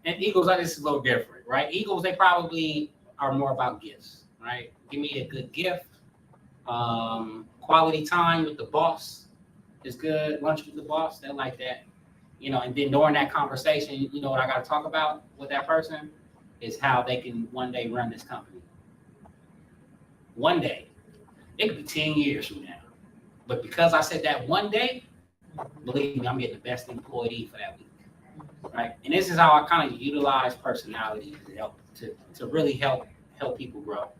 Eagles, this is a little different, right? Eagles, they probably are more about gifts, right? Give me a good gift. Quality time with the boss is good. Lunch with the boss, they like that. You know, and then during that conversation, you know what I got to talk about with that person is how they can one day run this company. One day. It could be 10 years from now. But because I said that one day, believe me, I'm getting the best employee for that week. Right? And this is how I kind of utilize personality to help to really help people grow.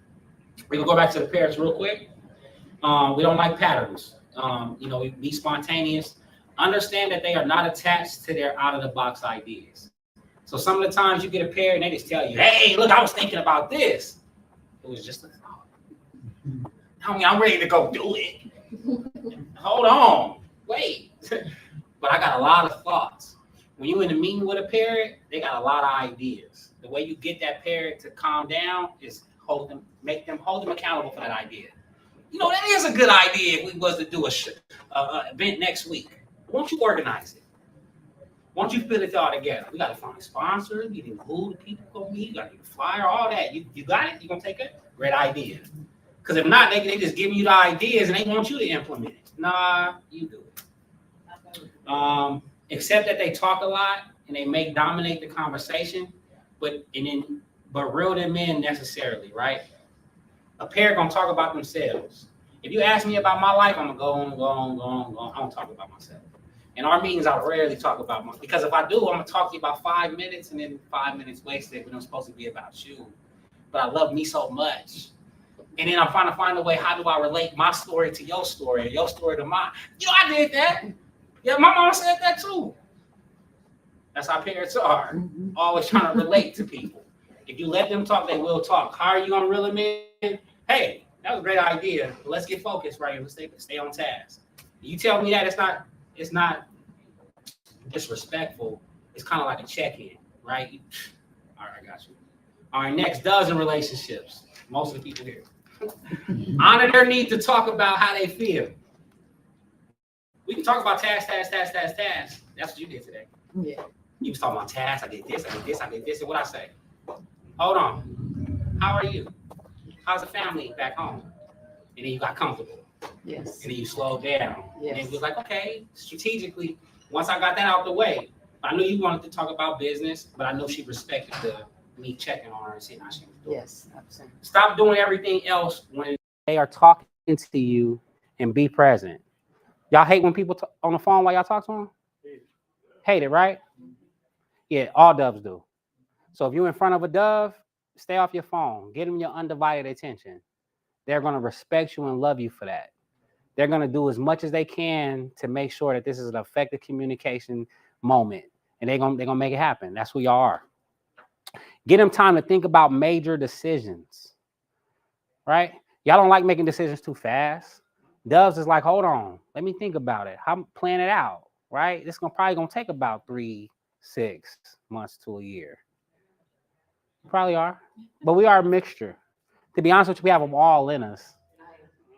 We're gonna go back to the parents real quick. We don't like patterns. You know, be spontaneous. Understand that they are not attached to their out-of-the-box ideas. So some of the times you get a pair and they just tell you, hey, look, I was thinking about this. It was just a thought. I mean, I'm ready to go do it. Hold on. Wait. But I got a lot of thoughts. When you're in a meeting with a parent, they got a lot of ideas. The way you get that parent to calm down is hold them accountable for that idea. You know, that is a good idea if we was to do a event next week. Won't you organize it? Won't you put it all together? We got to find sponsors. You need who the people gonna be. You got to get a flyer, all that. You got it? You gonna take it? Great idea. Because if not, they just giving you the ideas and they want you to implement it. Nah, you do it. Except that they talk a lot and they may dominate the conversation, but reel them in necessarily, right? A pair gonna talk about themselves. If you ask me about my life, I'm gonna go on. I don't talk about myself. In our meetings, I rarely talk about myself because if I do, I'm gonna talk to you about 5 minutes and then 5 minutes wasted when I'm supposed to be about you. But I love me so much. And then I'm trying to find a way, how do I relate my story to your story or your story to mine? You know, I did that. Yeah, my mom said that too. That's how parents are. Always trying to relate to people. If you let them talk, they will talk. How are you gonna reel them in? Hey, that was a great idea. But let's get focused, right? Let's stay on task. You tell me that it's not disrespectful. It's kind of like a check-in, right? All right, I got you. All right, next, dozen relationships. Most of the people here. Honor their need to talk about how they feel. We can talk about task. That's what you did today. Yeah. You was talking about tasks. I did this. And what I say? Hold on. How are you? How's the family back home? And then you got comfortable. Yes. And then you slowed down. Yes. And it was like, okay, strategically, once I got that out the way, I knew you wanted to talk about business, but I know she respected me checking on her and seeing how she was doing. Yes, absolutely. Stop doing everything else when they are talking to you and be present. Y'all hate when people on the phone while y'all talk to them? Hate it, right? Yeah, all doves do. So if you're in front of a dove, stay off your phone. Get them your undivided attention. They're going to respect you and love you for that. They're going to do as much as they can to make sure that this is an effective communication moment. And they're gonna make it happen. That's who y'all are. Get them time to think about major decisions, right? Y'all don't like making decisions too fast. Doves is like, hold on, let me think about it. How plan it out, right? This is probably gonna take about 3-6 months to a year. Probably are, but we are a mixture. To be honest with you, we have them all in us.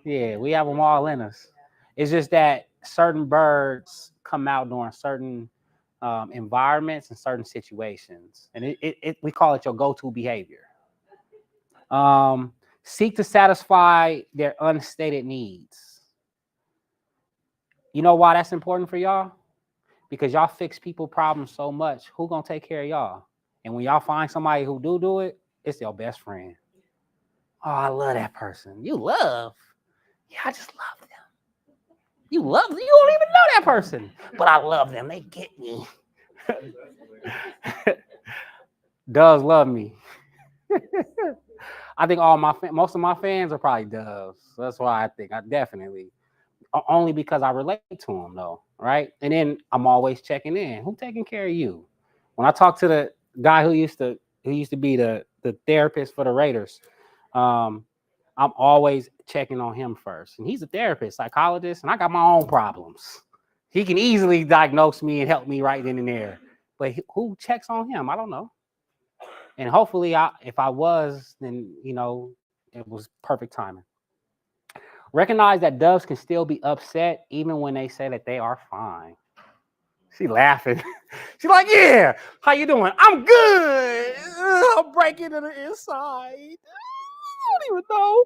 Yeah, we have them all in us. It's just that certain birds come out during certain environments and certain situations, and we call it your go-to behavior. Seek to satisfy their unstated needs. You know why that's important for y'all? Because y'all fix people problems so much. Who gonna take care of y'all? And when y'all find somebody who do it, it's your best friend. Oh, I love that person. You love? Yeah, I just love them. You love them? You don't even know that person, but I love them. They get me. Doves love me. I think most of my fans are probably doves. So that's why I think I definitely. Only because I relate to them, though, right? And then I'm always checking in. Who taking care of you? When I talk to the guy who used to be the therapist for the Raiders, I'm always checking on him first. And he's a therapist, psychologist, and I got my own problems. He can easily diagnose me and help me right then and there. But who checks on him? I don't know. And hopefully, if I was, then it was perfect timing. Recognize that doves can still be upset even when they say that they are fine. She laughing. She's like, yeah, how you doing? I'm good. I'm breaking to the inside. I don't even know.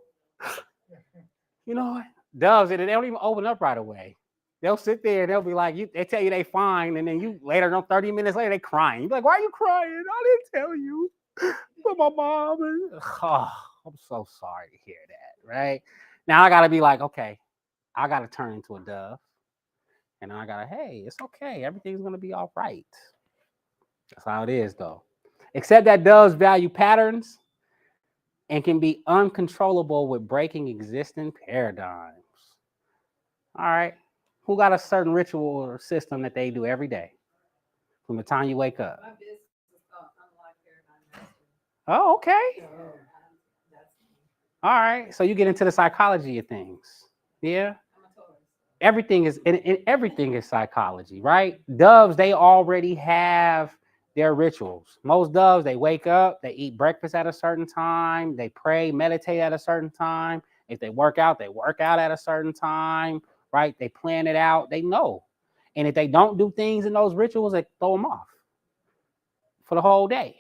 You know what? Doves, they don't even open up right away. They'll sit there and they'll be like, they tell you they fine, and then you later, 30 minutes later, they crying. You're like, why are you crying? I didn't tell you. But my mom. Oh, I'm so sorry to hear that, right? Now I gotta be like, okay, I gotta turn into a dove. And I gotta, hey, it's okay. Everything's gonna be all right. That's how it is, though. Except that doves value patterns and can be uncontrollable with breaking existing paradigms. All right. Who got a certain ritual or system that they do every day from the time you wake up? My business is called Unlock Paradigm Mastery. Oh, okay. All right. So you get into the psychology of things. Yeah. Everything is psychology, right? Doves, they already have their rituals. Most doves, they wake up, they eat breakfast at a certain time, they pray, meditate at a certain time. If they work out at a certain time, right? They plan it out, they know. And if they don't do things in those rituals, they throw them off for the whole day.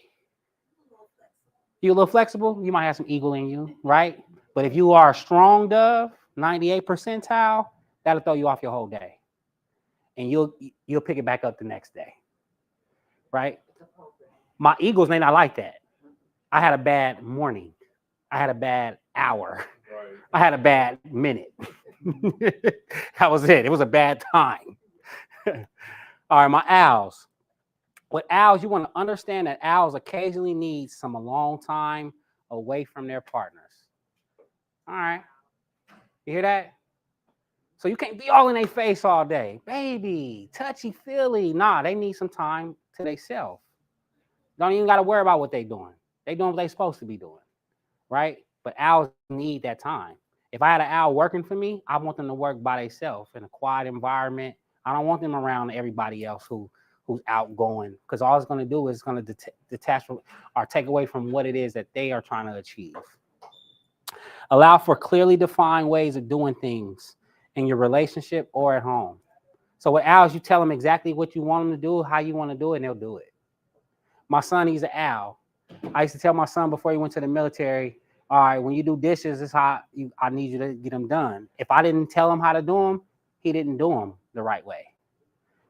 You a little flexible, you might have some eagle in you, right? But if you are a strong dove, 98 percentile, that'll throw you off your whole day. And you'll pick it back up the next day, right? My eagles may not like that. I had a bad morning. I had a bad hour. I had a bad minute. That was it. It was a bad time. All right, my owls. With owls, you want to understand that owls occasionally need some alone time away from their partners. All right. You hear that? So you can't be all in their face all day. Baby, touchy-feely. Nah, they need some time to themselves. Don't even got to worry about what they're doing. They doing what they're supposed to be doing, right? But owls need that time. If I had an owl working for me, I want them to work by themselves in a quiet environment. I don't want them around everybody else who's outgoing, because all it's going to do is going to detach from or take away from what it is that they are trying to achieve. Allow for clearly defined ways of doing things in your relationship or at home. So with owls, you tell them exactly what you want them to do, how you want to do it, and they'll do it. My son, he's an owl. I used to tell my son before he went to the military, all right, when you do dishes, this is how I need you to get them done. If I didn't tell him how to do them, he didn't do them the right way.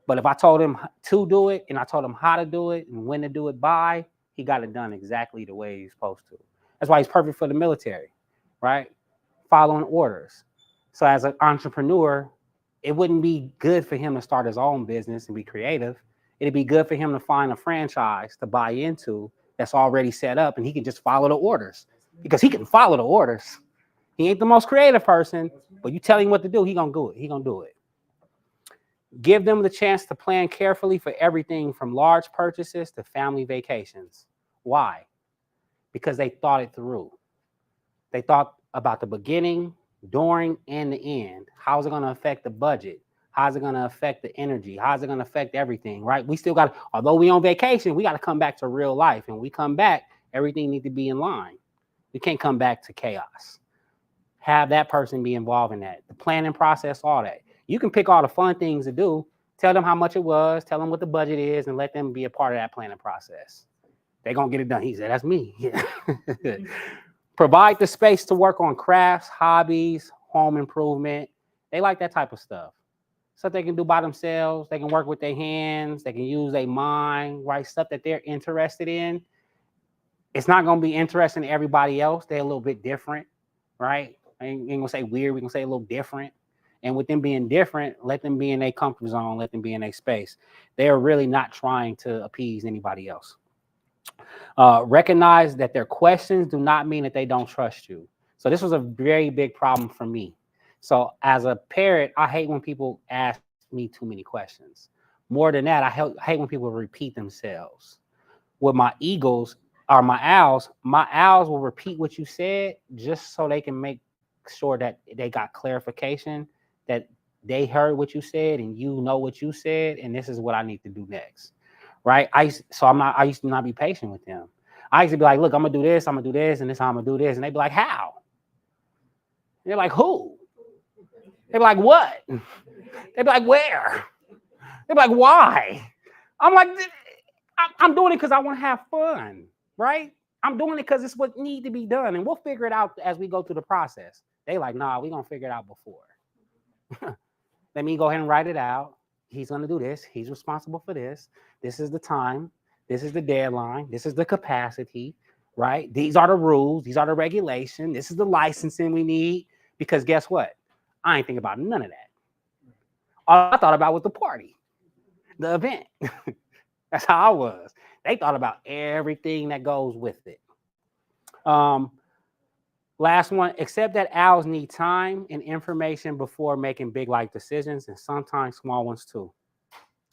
But if I told him to do it and I told him how to do it and when to do it by, he got it done exactly the way he's supposed to. That's why he's perfect for the military, right? Following orders. So as an entrepreneur, it wouldn't be good for him to start his own business and be creative. It'd be good for him to find a franchise to buy into that's already set up, and he can just follow the orders because he can follow the orders. He ain't the most creative person, but you tell him what to do, he gonna do it. He gonna do it. Give them the chance to plan carefully for everything from large purchases to family vacations. Why? Because they thought it through. They thought about the beginning, during, and the end. How's it going to affect the budget? How's it going to affect the energy? How's it going to affect everything, right? We still got, although we on vacation, we got to come back to real life. And we come back, everything needs to be in line. We can't come back to chaos. Have that person be involved in that. The planning process, all that. You can pick all the fun things to do, tell them how much it was, tell them what the budget is, and let them be a part of that planning process. They're going to get it done. He said, that's me. Provide the space to work on crafts, hobbies, home improvement. They like that type of stuff. Stuff they can do by themselves. They can work with their hands. They can use their mind, right? Stuff that they're interested in. It's not going to be interesting to everybody else. They're a little bit different, right? I ain't going to say weird. We're going to say a little different. And with them being different, let them be in their comfort zone. Let them be in their space. They are really not trying to appease anybody else. Recognize that their questions do not mean that they don't trust you. So this was a very big problem for me. So as a parent, I hate when people ask me too many questions. More than that, I hate when people repeat themselves. With my eagles or my owls will repeat what you said just so they can make sure that they got clarification, that they heard what you said and you know what you said, and this is what I need to do next. Right? I used to not be patient with them. I used to be like, look, I'm gonna do this, and this is how I'm gonna do this. And they'd be like, how? And they're like, who? They'd be like, what? They'd be like, where? They'd be like, why? I'm like, I'm doing it because I want to have fun, right? I'm doing it because it's what needs to be done, and we'll figure it out as we go through the process. They like, nah, we're gonna figure it out before. Let me go ahead and write it out. He's gonna do this. He's responsible for this. This is the time. This is the deadline. This is the capacity, right? These are the rules. These are the regulations. This is the licensing we need. Because guess what? I ain't thinking about none of that. All I thought about was the party, the event. That's how I was. They thought about everything that goes with it. Last one, accept that owls need time and information before making big life decisions, and sometimes small ones too.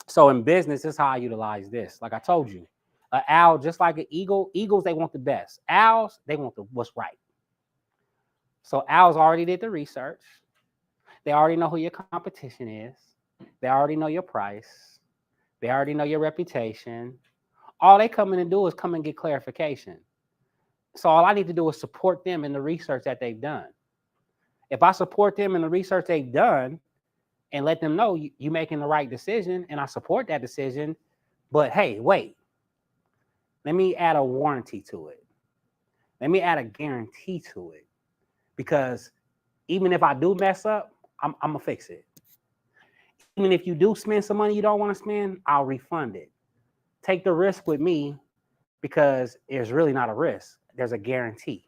So in business, this is how I utilize this. Like I told you, an owl, just like an eagle, eagles, they want the best. Owls, they want what's right. So owls already did the research. They already know who your competition is. They already know your price. They already know your reputation. All they come in and do is come and get clarification. So all I need to do is support them in the research that they've done. If I support them in the research they've done and let them know you're making the right decision and I support that decision, but hey, wait, let me add a warranty to it. Let me add a guarantee to it. Because even if I do mess up, I'm gonna fix it. Even if you do spend some money you don't want to spend, I'll refund it. Take the risk with me because it's really not a risk. There's a guarantee.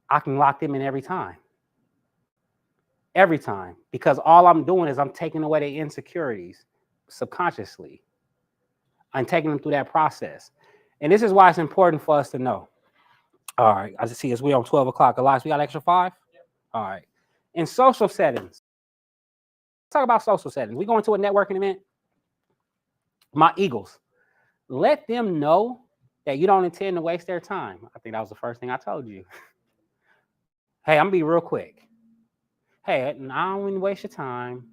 I can lock them in every time. Every time. Because all I'm doing is I'm taking away their insecurities subconsciously. I'm taking them through that process. And this is why it's important for us to know. All right, I just see as we're on 12 o'clock. Elias, we got extra 5? Yep. All right. In social settings, let's talk about social settings. We going to a networking event. My eagles, let them know that you don't intend to waste their time. I think that was the first thing I told you. Hey, I'm gonna be real quick. Hey, I don't want to waste your time.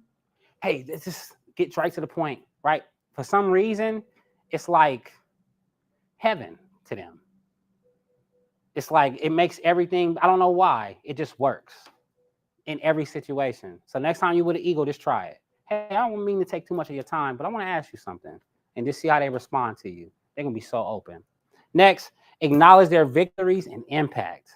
Hey, let's just get right to the point, right? For some reason, it's like heaven to them. It's like it makes everything, I don't know why, it just works in every situation. So next time you're with an eagle, just try it. Hey, I don't mean to take too much of your time, but I want to ask you something and just see how they respond to you. They're gonna be so open. Next, acknowledge their victories and impact.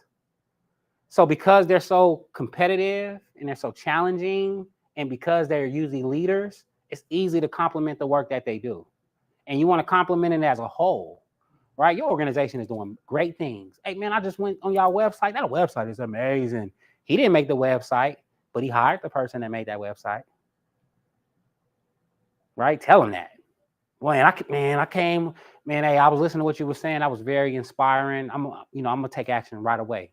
So because they're so competitive and they're so challenging, and because they're usually leaders, it's easy to compliment the work that they do. And you want to compliment it as a whole, right? Your organization is doing great things. Hey, man, I just went on y'all website. That website is amazing. He didn't make the website, but he hired the person that made that website. Right? Tell him that. Well, I came, hey, I was listening to what you were saying. That was very inspiring. I'm gonna take action right away.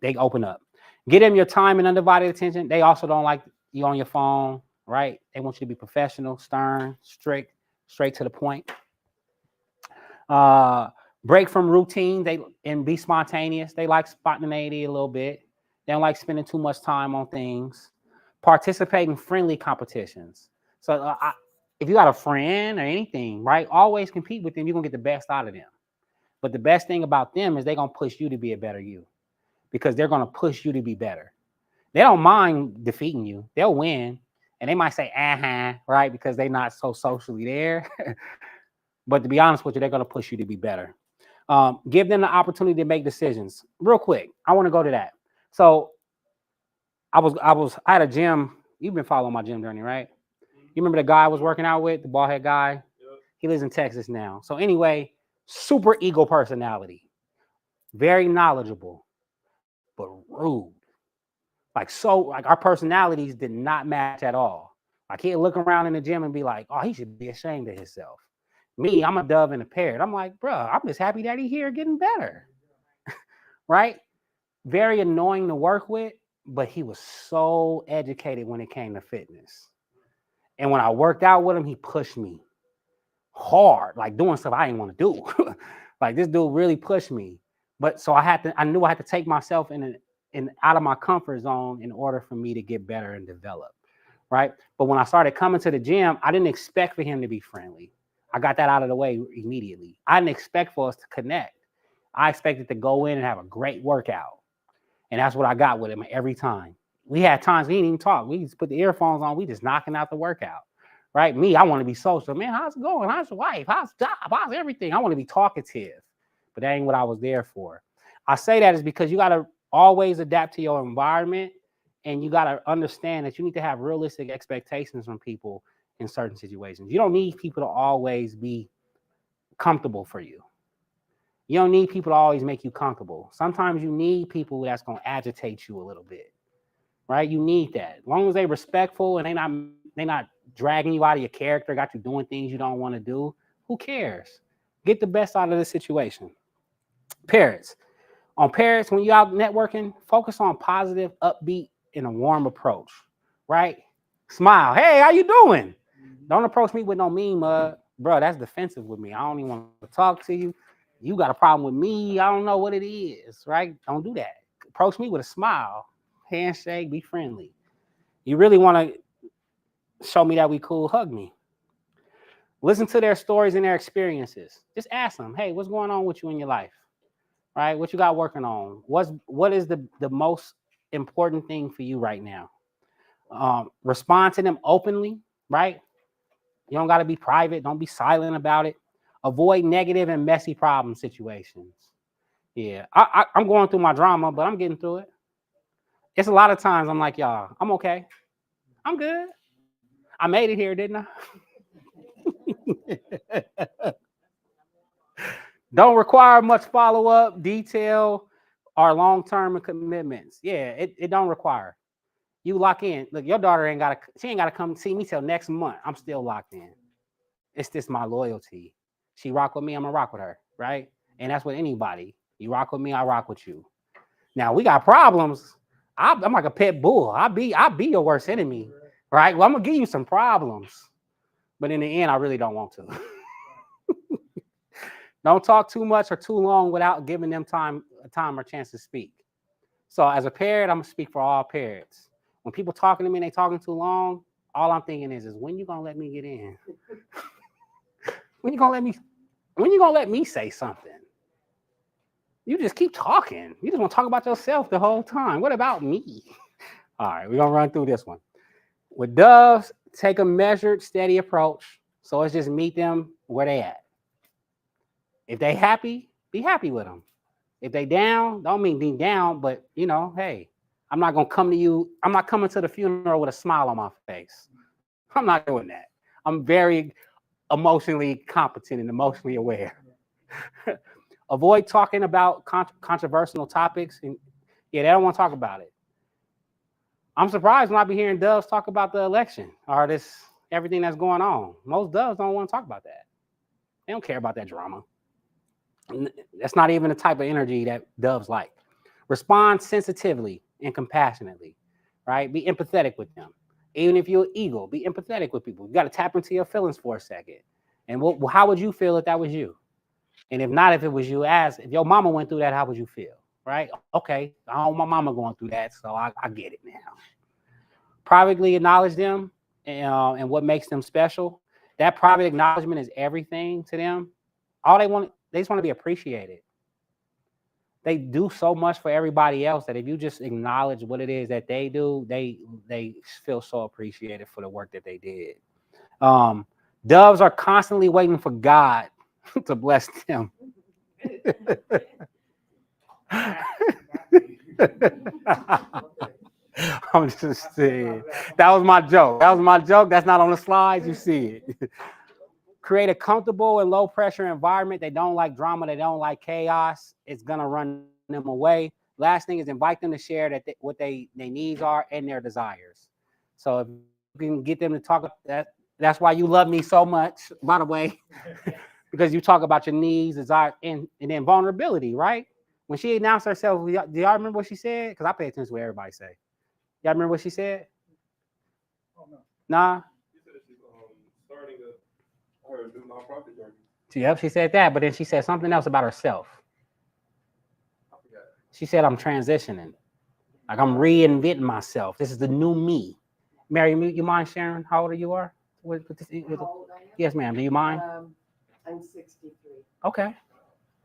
They open up. Get them your time and undivided attention. They also don't like you on your phone, right? They want you to be professional, stern, strict, straight to the point. Break from routine and be spontaneous. They like spontaneity a little bit. They don't like spending too much time on things. Participate in friendly competitions. So if you got a friend or anything, right, always compete with them. You're going to get the best out of them. But the best thing about them is they're going to push you to be a better you because they're going to push you to be better. They don't mind defeating you. They'll win. And they might say, right? Because they're not so socially there. But to be honest with you, they're going to push you to be better. Give them the opportunity to make decisions. Real quick, I want to go to that. So I had a gym. You've been following my gym journey, right? You remember the guy I was working out with, the bald head guy? He lives in Texas now. So anyway, super ego personality, very knowledgeable, but rude. Like our personalities did not match at all. Like he'd look around in the gym and be like, oh, he should be ashamed of himself. Me, I'm a dove and a parrot. I'm like, bro, I'm just happy that he's here getting better. Right? Very annoying to work with, but he was so educated when it came to fitness. And when I worked out with him, he pushed me hard, like doing stuff I didn't want to do. Like this dude really pushed me. But so I knew I had to take myself in out of my comfort zone in order for me to get better and develop. Right. But when I started coming to the gym, I didn't expect for him to be friendly. I got that out of the way immediately. I didn't expect for us to connect. I expected to go in and have a great workout. And that's what I got with him every time. We had times we didn't even talk. We just put the earphones on. We just knocking out the workout. Right? Me, I want to be social. Man, how's it going? How's your wife? How's the job? How's everything? I want to be talkative. But that ain't what I was there for. I say that is because you got to always adapt to your environment. And you got to understand that you need to have realistic expectations from people in certain situations. You don't need people to always be comfortable for you. You don't need people to always make you comfortable. Sometimes you need people that's going to agitate you a little bit, right? You need that. As long as they're respectful and they're not dragging you out of your character, got you doing things you don't want to do, who cares? Get the best out of the situation. Parents. On parents, when you're out networking, focus on positive, upbeat, and a warm approach, right? Smile. Hey, how you doing? Don't approach me with no mean mug. Bro, that's defensive with me. I don't even want to talk to you. You got a problem with me. I don't know what it is, right? Don't do that. Approach me with a smile, handshake, be friendly. You really want to show me that we cool, hug me. Listen to their stories and their experiences. Just ask them, hey, what's going on with you in your life? Right? What you got working on? What is the most important thing for you right now? Respond to them openly, right? You don't got to be private. Don't be silent about it. Avoid negative and messy problem situations. Yeah, I'm going through my drama, but I'm getting through it. It's a lot of times I'm like, y'all, I'm okay. I'm good. I made it here, didn't I? Don't require much follow-up, detail, or long-term commitments. Yeah, it don't require. You lock in. Look, your daughter she ain't gotta come see me till next month. I'm still locked in. It's just my loyalty. She rock with me, I'm gonna rock with her, right? And that's with anybody. You rock with me, I rock with you. Now we got problems. I'm like a pit bull. I'll be your worst enemy, right? Well, I'm gonna give you some problems, but in the end, I really don't want to. Don't talk too much or too long without giving them time or chance to speak. So as a parent, I'm gonna speak for all parents. When people talking to me and they talking too long, all I'm thinking is when you gonna let me get in? When you gonna let me say something? You just keep talking. You just want to talk about yourself the whole time. What about me? All right, we're gonna run through this one. With doves, take a measured, steady approach. So it's just meet them where they at. If they happy, be happy with them. If they down, don't mean be down, but hey, I'm not gonna come to you. I'm not coming to the funeral with a smile on my face. I'm not doing that. I'm very emotionally competent and emotionally aware. Avoid talking about controversial topics. And they don't want to talk about it. I'm surprised when I be hearing doves talk about the election or everything that's going on. Most doves don't want to talk about that. They don't care about that drama. That's not even the type of energy that doves like. Respond sensitively and compassionately, right? Be empathetic with them. Even if you're ego, be empathetic with people. You got to tap into your feelings for a second. And how would you feel if that was you? And if not, if it was you, if your mama went through that, how would you feel? Right? Okay, I don't want my mama going through that, so I get it now. Privately acknowledge them and what makes them special. That private acknowledgement is everything to them. They just want to be appreciated. they do so much for everybody else that if you just acknowledge what it is that they do, they feel so appreciated for the work that they did. Doves are constantly waiting for God to bless them. I'm just saying. That was my joke. That was my joke. That's not on the slides. You see it. Create a comfortable and low pressure environment. They don't like drama. They don't like chaos. It's going to run them away. Last thing is invite them to share that what their needs are and their desires. So if you can get them to talk about that, that's why you love me so much, by the way, because you talk about your needs, desires, and then vulnerability, right? When she announced herself, do y'all remember what she said? Because I pay attention to what everybody say. Y'all remember what she said? Oh, no. Nah? She said she's starting her new nonprofit journey. Yep, she said that, but then she said something else about herself. I forgot. She said, I'm transitioning. Like I'm reinventing myself. This is the new me. Mary, you mind sharing how old you are? Yes, ma'am. Do you mind? I'm 63. Okay.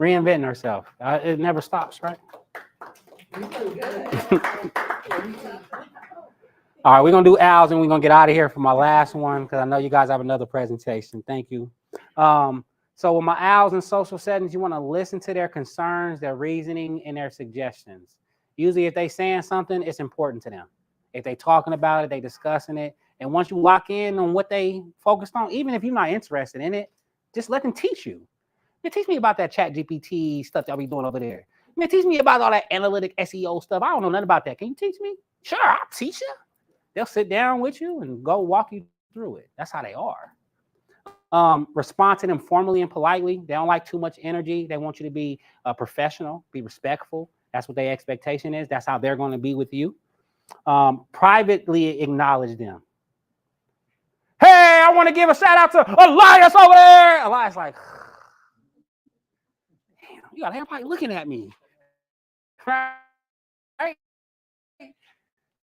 Reinventing herself. It never stops, right? All right, we're going to do Al's and we're going to get out of here for my last one because I know you guys have another presentation. Thank you. So with my Al's in social settings, you want to listen to their concerns, their reasoning, and their suggestions. Usually if they're saying something, it's important to them. If they're talking about it, they're discussing it. And once you lock in on what they focused on, even if you're not interested in it, just let them teach you. Teach me about that chat GPT stuff that we doing over there. Teach me about all that analytic SEO stuff. I don't know nothing about that. Can you teach me? Sure, I'll teach you. They'll sit down with you and go walk you through it. That's how they are. Respond to them formally and politely. They don't like too much energy. They want you to be professional, be respectful. That's what their expectation is. That's how they're going to be with you. Privately acknowledge them. Hey, I want to give a shout out to Elias over there. Elias like, damn, you got everybody looking at me. Right?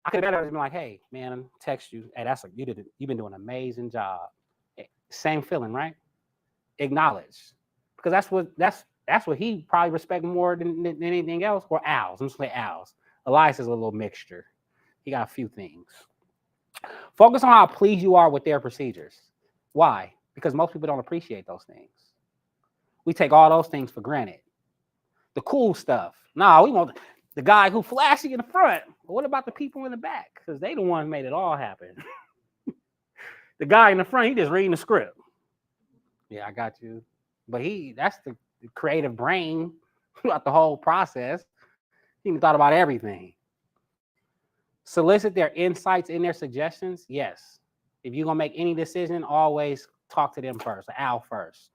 I could have been like, hey, man, text you. Hey, you've been doing an amazing job. Same feeling, right? Acknowledge. Because that's what he probably respects more than anything else. Or Al's. I'm just going to say Al's. Elias is a little mixture. He got a few things. Focus on how pleased you are with their procedures. Why? Because most people don't appreciate those things. We take all those things for granted. The cool stuff. No, we want the guy who flashy in the front. But what about the people in the back? Because they the ones who made it all happen. The guy in the front, he just reading the script. Yeah, I got you. But that's the creative brain throughout the whole process. He thought about everything. Solicit their insights and their suggestions. Yes. If you're going to make any decision, always talk to them first, Al first.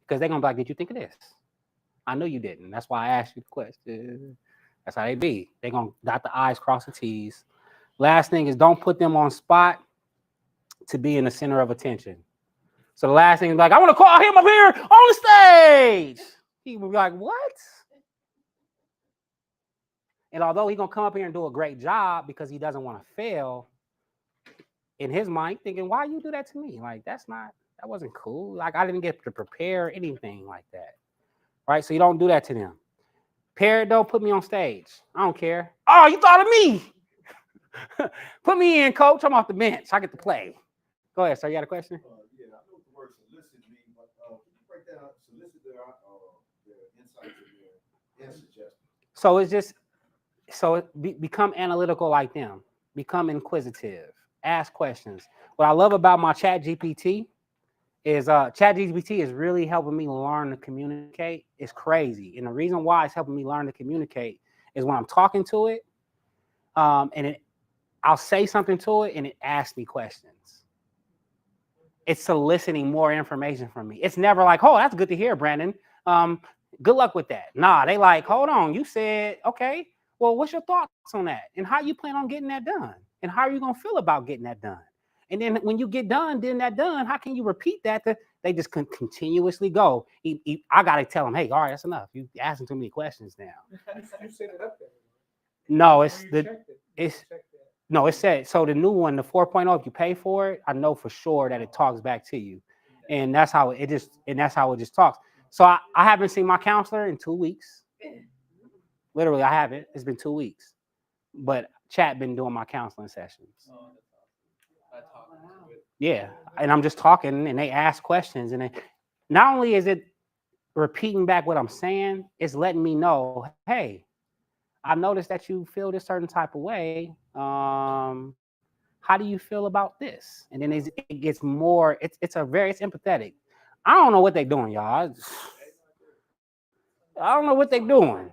Because they're going to be like, did you think of this? I know you didn't. That's why I asked you the question. That's how they be. They're going to dot the I's, cross the T's. Last thing is don't put them on spot to be in the center of attention. So the last thing is like, I want to call him up here on the stage. He would be like, what? And although he's going to come up here and do a great job because he doesn't want to fail, in his mind, thinking, why you do that to me? Like, that wasn't cool. Like, I didn't get to prepare anything like that. Right? So you don't do that to them. Parrot, don't put me on stage. I don't care. Oh, you thought of me. Put me in, coach. I'm off the bench. I get to play. Go ahead, sir. You got a question? Yeah, I know the word solicit means, but can you break down solicit their insights and their suggestions? So it's just, become analytical like them. Become inquisitive. Ask questions. What I love about my chat GPT is chat GPT is really helping me learn to communicate. It's crazy. And the reason why it's helping me learn to communicate is when I'm talking to it, I'll say something to it and it asks me questions. It's soliciting more information from me. It's never like, oh, that's good to hear, Brandon. Good luck with that. Nah, they like, hold on. You said, okay, well, what's your thoughts on that? And how you plan on getting that done? And how are you going to feel about getting that done? And then when you get done, how can you repeat that? They just continuously go. I got to tell them, hey, all right, that's enough. You asking too many questions now. You set it up there. No, it said, so the new one, the 4.0, if you pay for it, I know for sure that it talks back to you. And that's how it just talks. So I haven't seen my counselor in 2 weeks. Literally, I haven't. It's been 2 weeks, but chat been doing my counseling sessions. Yeah, and I'm just talking, and they ask questions, and not only is it repeating back what I'm saying, it's letting me know, hey, I noticed that you feel this certain type of way. How do you feel about this? And then it gets more. It's empathetic. I don't know what they're doing, y'all. I don't know what they're doing.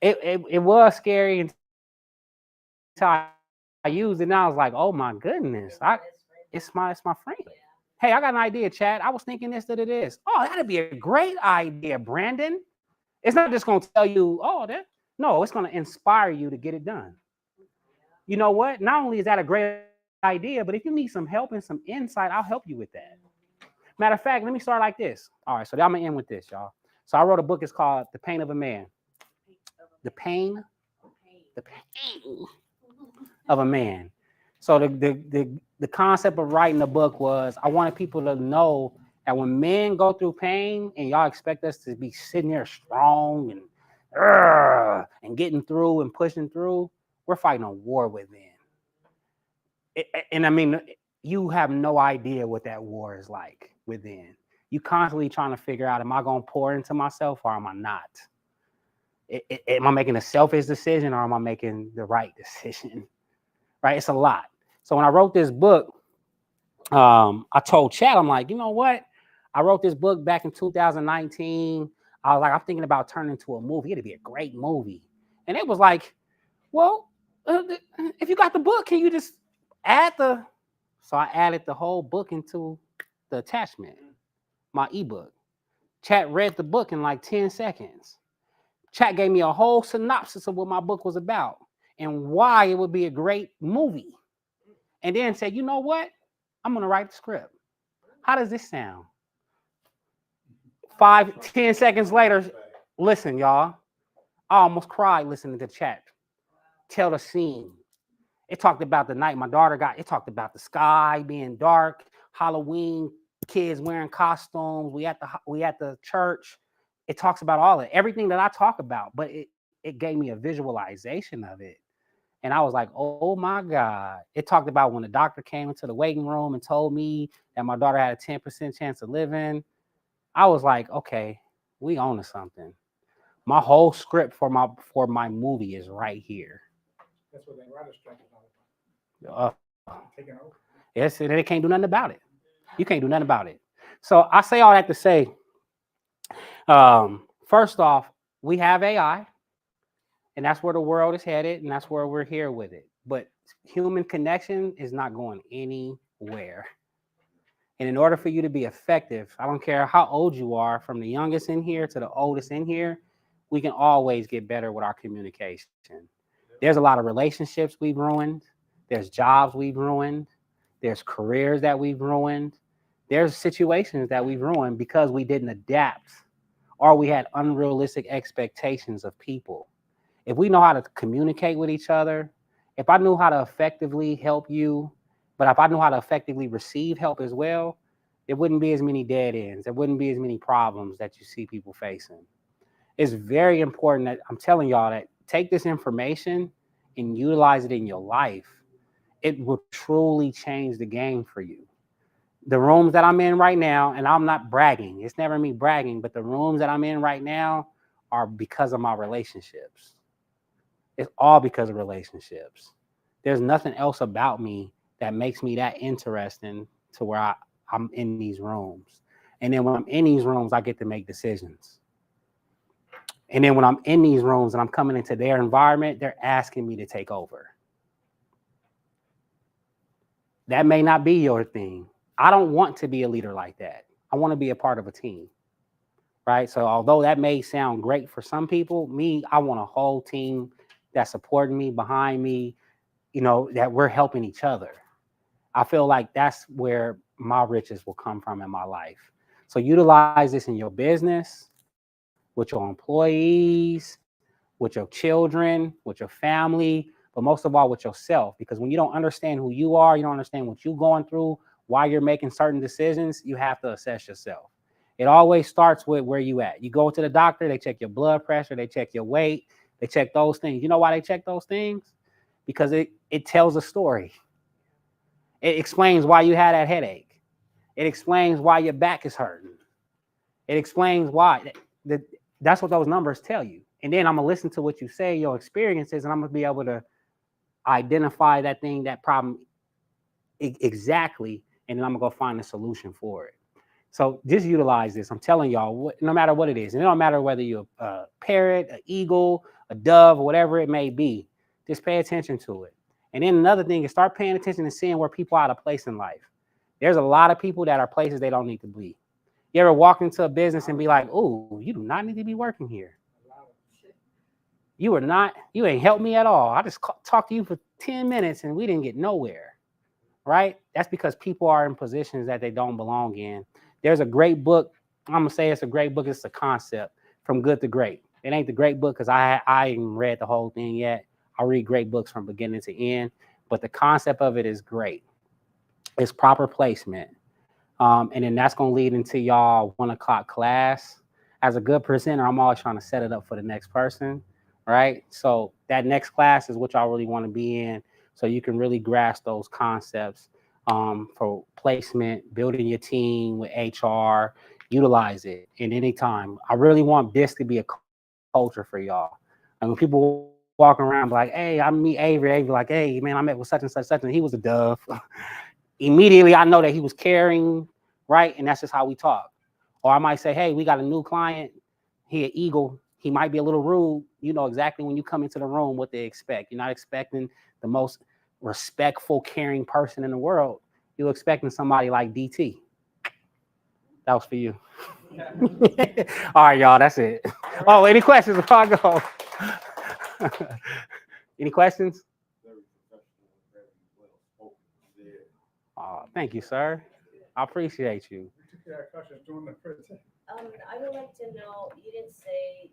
It was scary until I used it, and I was like, oh my goodness, it's my friend. Hey, I got an idea, Chad. I was thinking this. Oh, that'd be a great idea, Brandon. It's not just gonna tell you, oh, that. No, it's gonna inspire you to get it done. You know what? Not only is that a great idea, but if you need some help and some insight, I'll help you with that. Matter of fact, let me start like this. All right, so I'm gonna end with this, y'all. So I wrote a book. It's called The Pain of a Man. The pain of a man. So the concept of writing the book was I wanted people to know that when men go through pain and y'all expect us to be sitting there strong and getting through and pushing through, we're fighting a war within. And I mean, you have no idea what that war is like within. You constantly trying to figure out, am I going to pour into myself or am I not? Am I making a selfish decision or am I making the right decision? Right? It's a lot. So when I wrote this book, I told Chad, I'm like, you know what? I wrote this book back in 2019. I was like, I'm thinking about turning into a movie. It'd be a great movie. And it was like, well, if you got the book, can you just add the... So I added the whole book into the attachment, my ebook. Chat read the book in like 10 seconds. Chat gave me a whole synopsis of what my book was about and why it would be a great movie. And then said, you know what? I'm going to write the script. How does this sound? 10 seconds later, listen, y'all. I almost cried listening to Chat tell the scene. It talked about the night my daughter got, it talked about the sky being dark, Halloween, kids wearing costumes, we at the church. It talks about all of it, everything that I talk about, but it gave me a visualization of it. And I was like, oh my God. It talked about when the doctor came into the waiting room and told me that my daughter had a 10% chance of living. I was like, okay, we own to something. My whole script for my movie is right here. That's what they writer's strike is all about. Taking over. Yes, and they can't do nothing about it. You can't do nothing about it. So I say all that to say, first off, we have AI, and that's where the world is headed, and that's where we're here with it. But human connection is not going anywhere. And in order for you to be effective, I don't care how old you are, from the youngest in here to the oldest in here, we can always get better with our communication. There's a lot of relationships we've ruined. There's jobs we've ruined. There's careers that we've ruined. There's situations that we've ruined because we didn't adapt or we had unrealistic expectations of people. If we know how to communicate with each other, if I knew how to effectively help you, but if I knew how to effectively receive help as well, there wouldn't be as many dead ends. There wouldn't be as many problems that you see people facing. It's very important that I'm telling y'all that take this information and utilize it in your life. It will truly change the game for you. The rooms that I'm in right now, and I'm not bragging, it's never me bragging, but the rooms that I'm in right now are because of my relationships. It's all because of relationships. There's nothing else about me that makes me that interesting to where I'm in these rooms. And then when I'm in these rooms, I get to make decisions. And then when I'm in these rooms and I'm coming into their environment, they're asking me to take over. That may not be your thing. I don't want to be a leader like that. I want to be a part of a team, right? So although that may sound great for some people, I want a whole team that's supporting me, behind me, that we're helping each other. I feel like that's where my riches will come from in my life. So utilize this in your business, with your employees, with your children, with your family, but most of all with yourself. Because when you don't understand who you are, you don't understand what you're going through, why you're making certain decisions, you have to assess yourself. It always starts with where you at. You go to the doctor, they check your blood pressure, they check your weight, they check those things. You know why they check those things? Because it tells a story. It explains why you had that headache. It explains why your back is hurting. It explains why. That's what those numbers tell you. And then I'm gonna listen to what you say, your experiences, and I'm gonna be able to identify that thing, that problem exactly, and then I'm gonna go find a solution for it. So just utilize this. I'm telling y'all, no matter what it is, and it don't matter whether you're a parrot, an eagle, a dove, or whatever it may be, just pay attention to it. And then another thing is start paying attention and seeing where people are out of place in life. There's a lot of people that are places they don't need to be. You ever walk into a business and be like, "Oh, you do not need to be working here. You ain't helped me at all. I just talked to you for 10 minutes and we didn't get nowhere." Right? That's because people are in positions that they don't belong in. There's a great book. I'm gonna say it's a great book. It's a concept, From Good to Great. It ain't the great book because I ain't read the whole thing yet. I read great books from beginning to end, but the concept of it is great. It's proper placement. And then that's gonna lead into y'all 1 o'clock class. As a good presenter, I'm always trying to set it up for the next person, right? So that next class is what y'all really want to be in, so you can really grasp those concepts for placement, building your team with HR, utilize it in any time. I really want this to be a culture for y'all. And when people walk around like, "Hey, I meet Avery," like, "Hey, man, I met with such and such, and he was a dove." Immediately, I know that he was caring, right? And that's just how we talk. Or I might say, "Hey, we got a new client. He an eagle. He might be a little rude." You know exactly when you come into the room what they expect. You're not expecting the most respectful, caring person in the world. You're expecting somebody like DT. That was for you. All right, y'all, that's it. Oh, any questions before I go? Any questions? Oh, thank you, sir. I appreciate you. During the presentation. I would like to know, you didn't say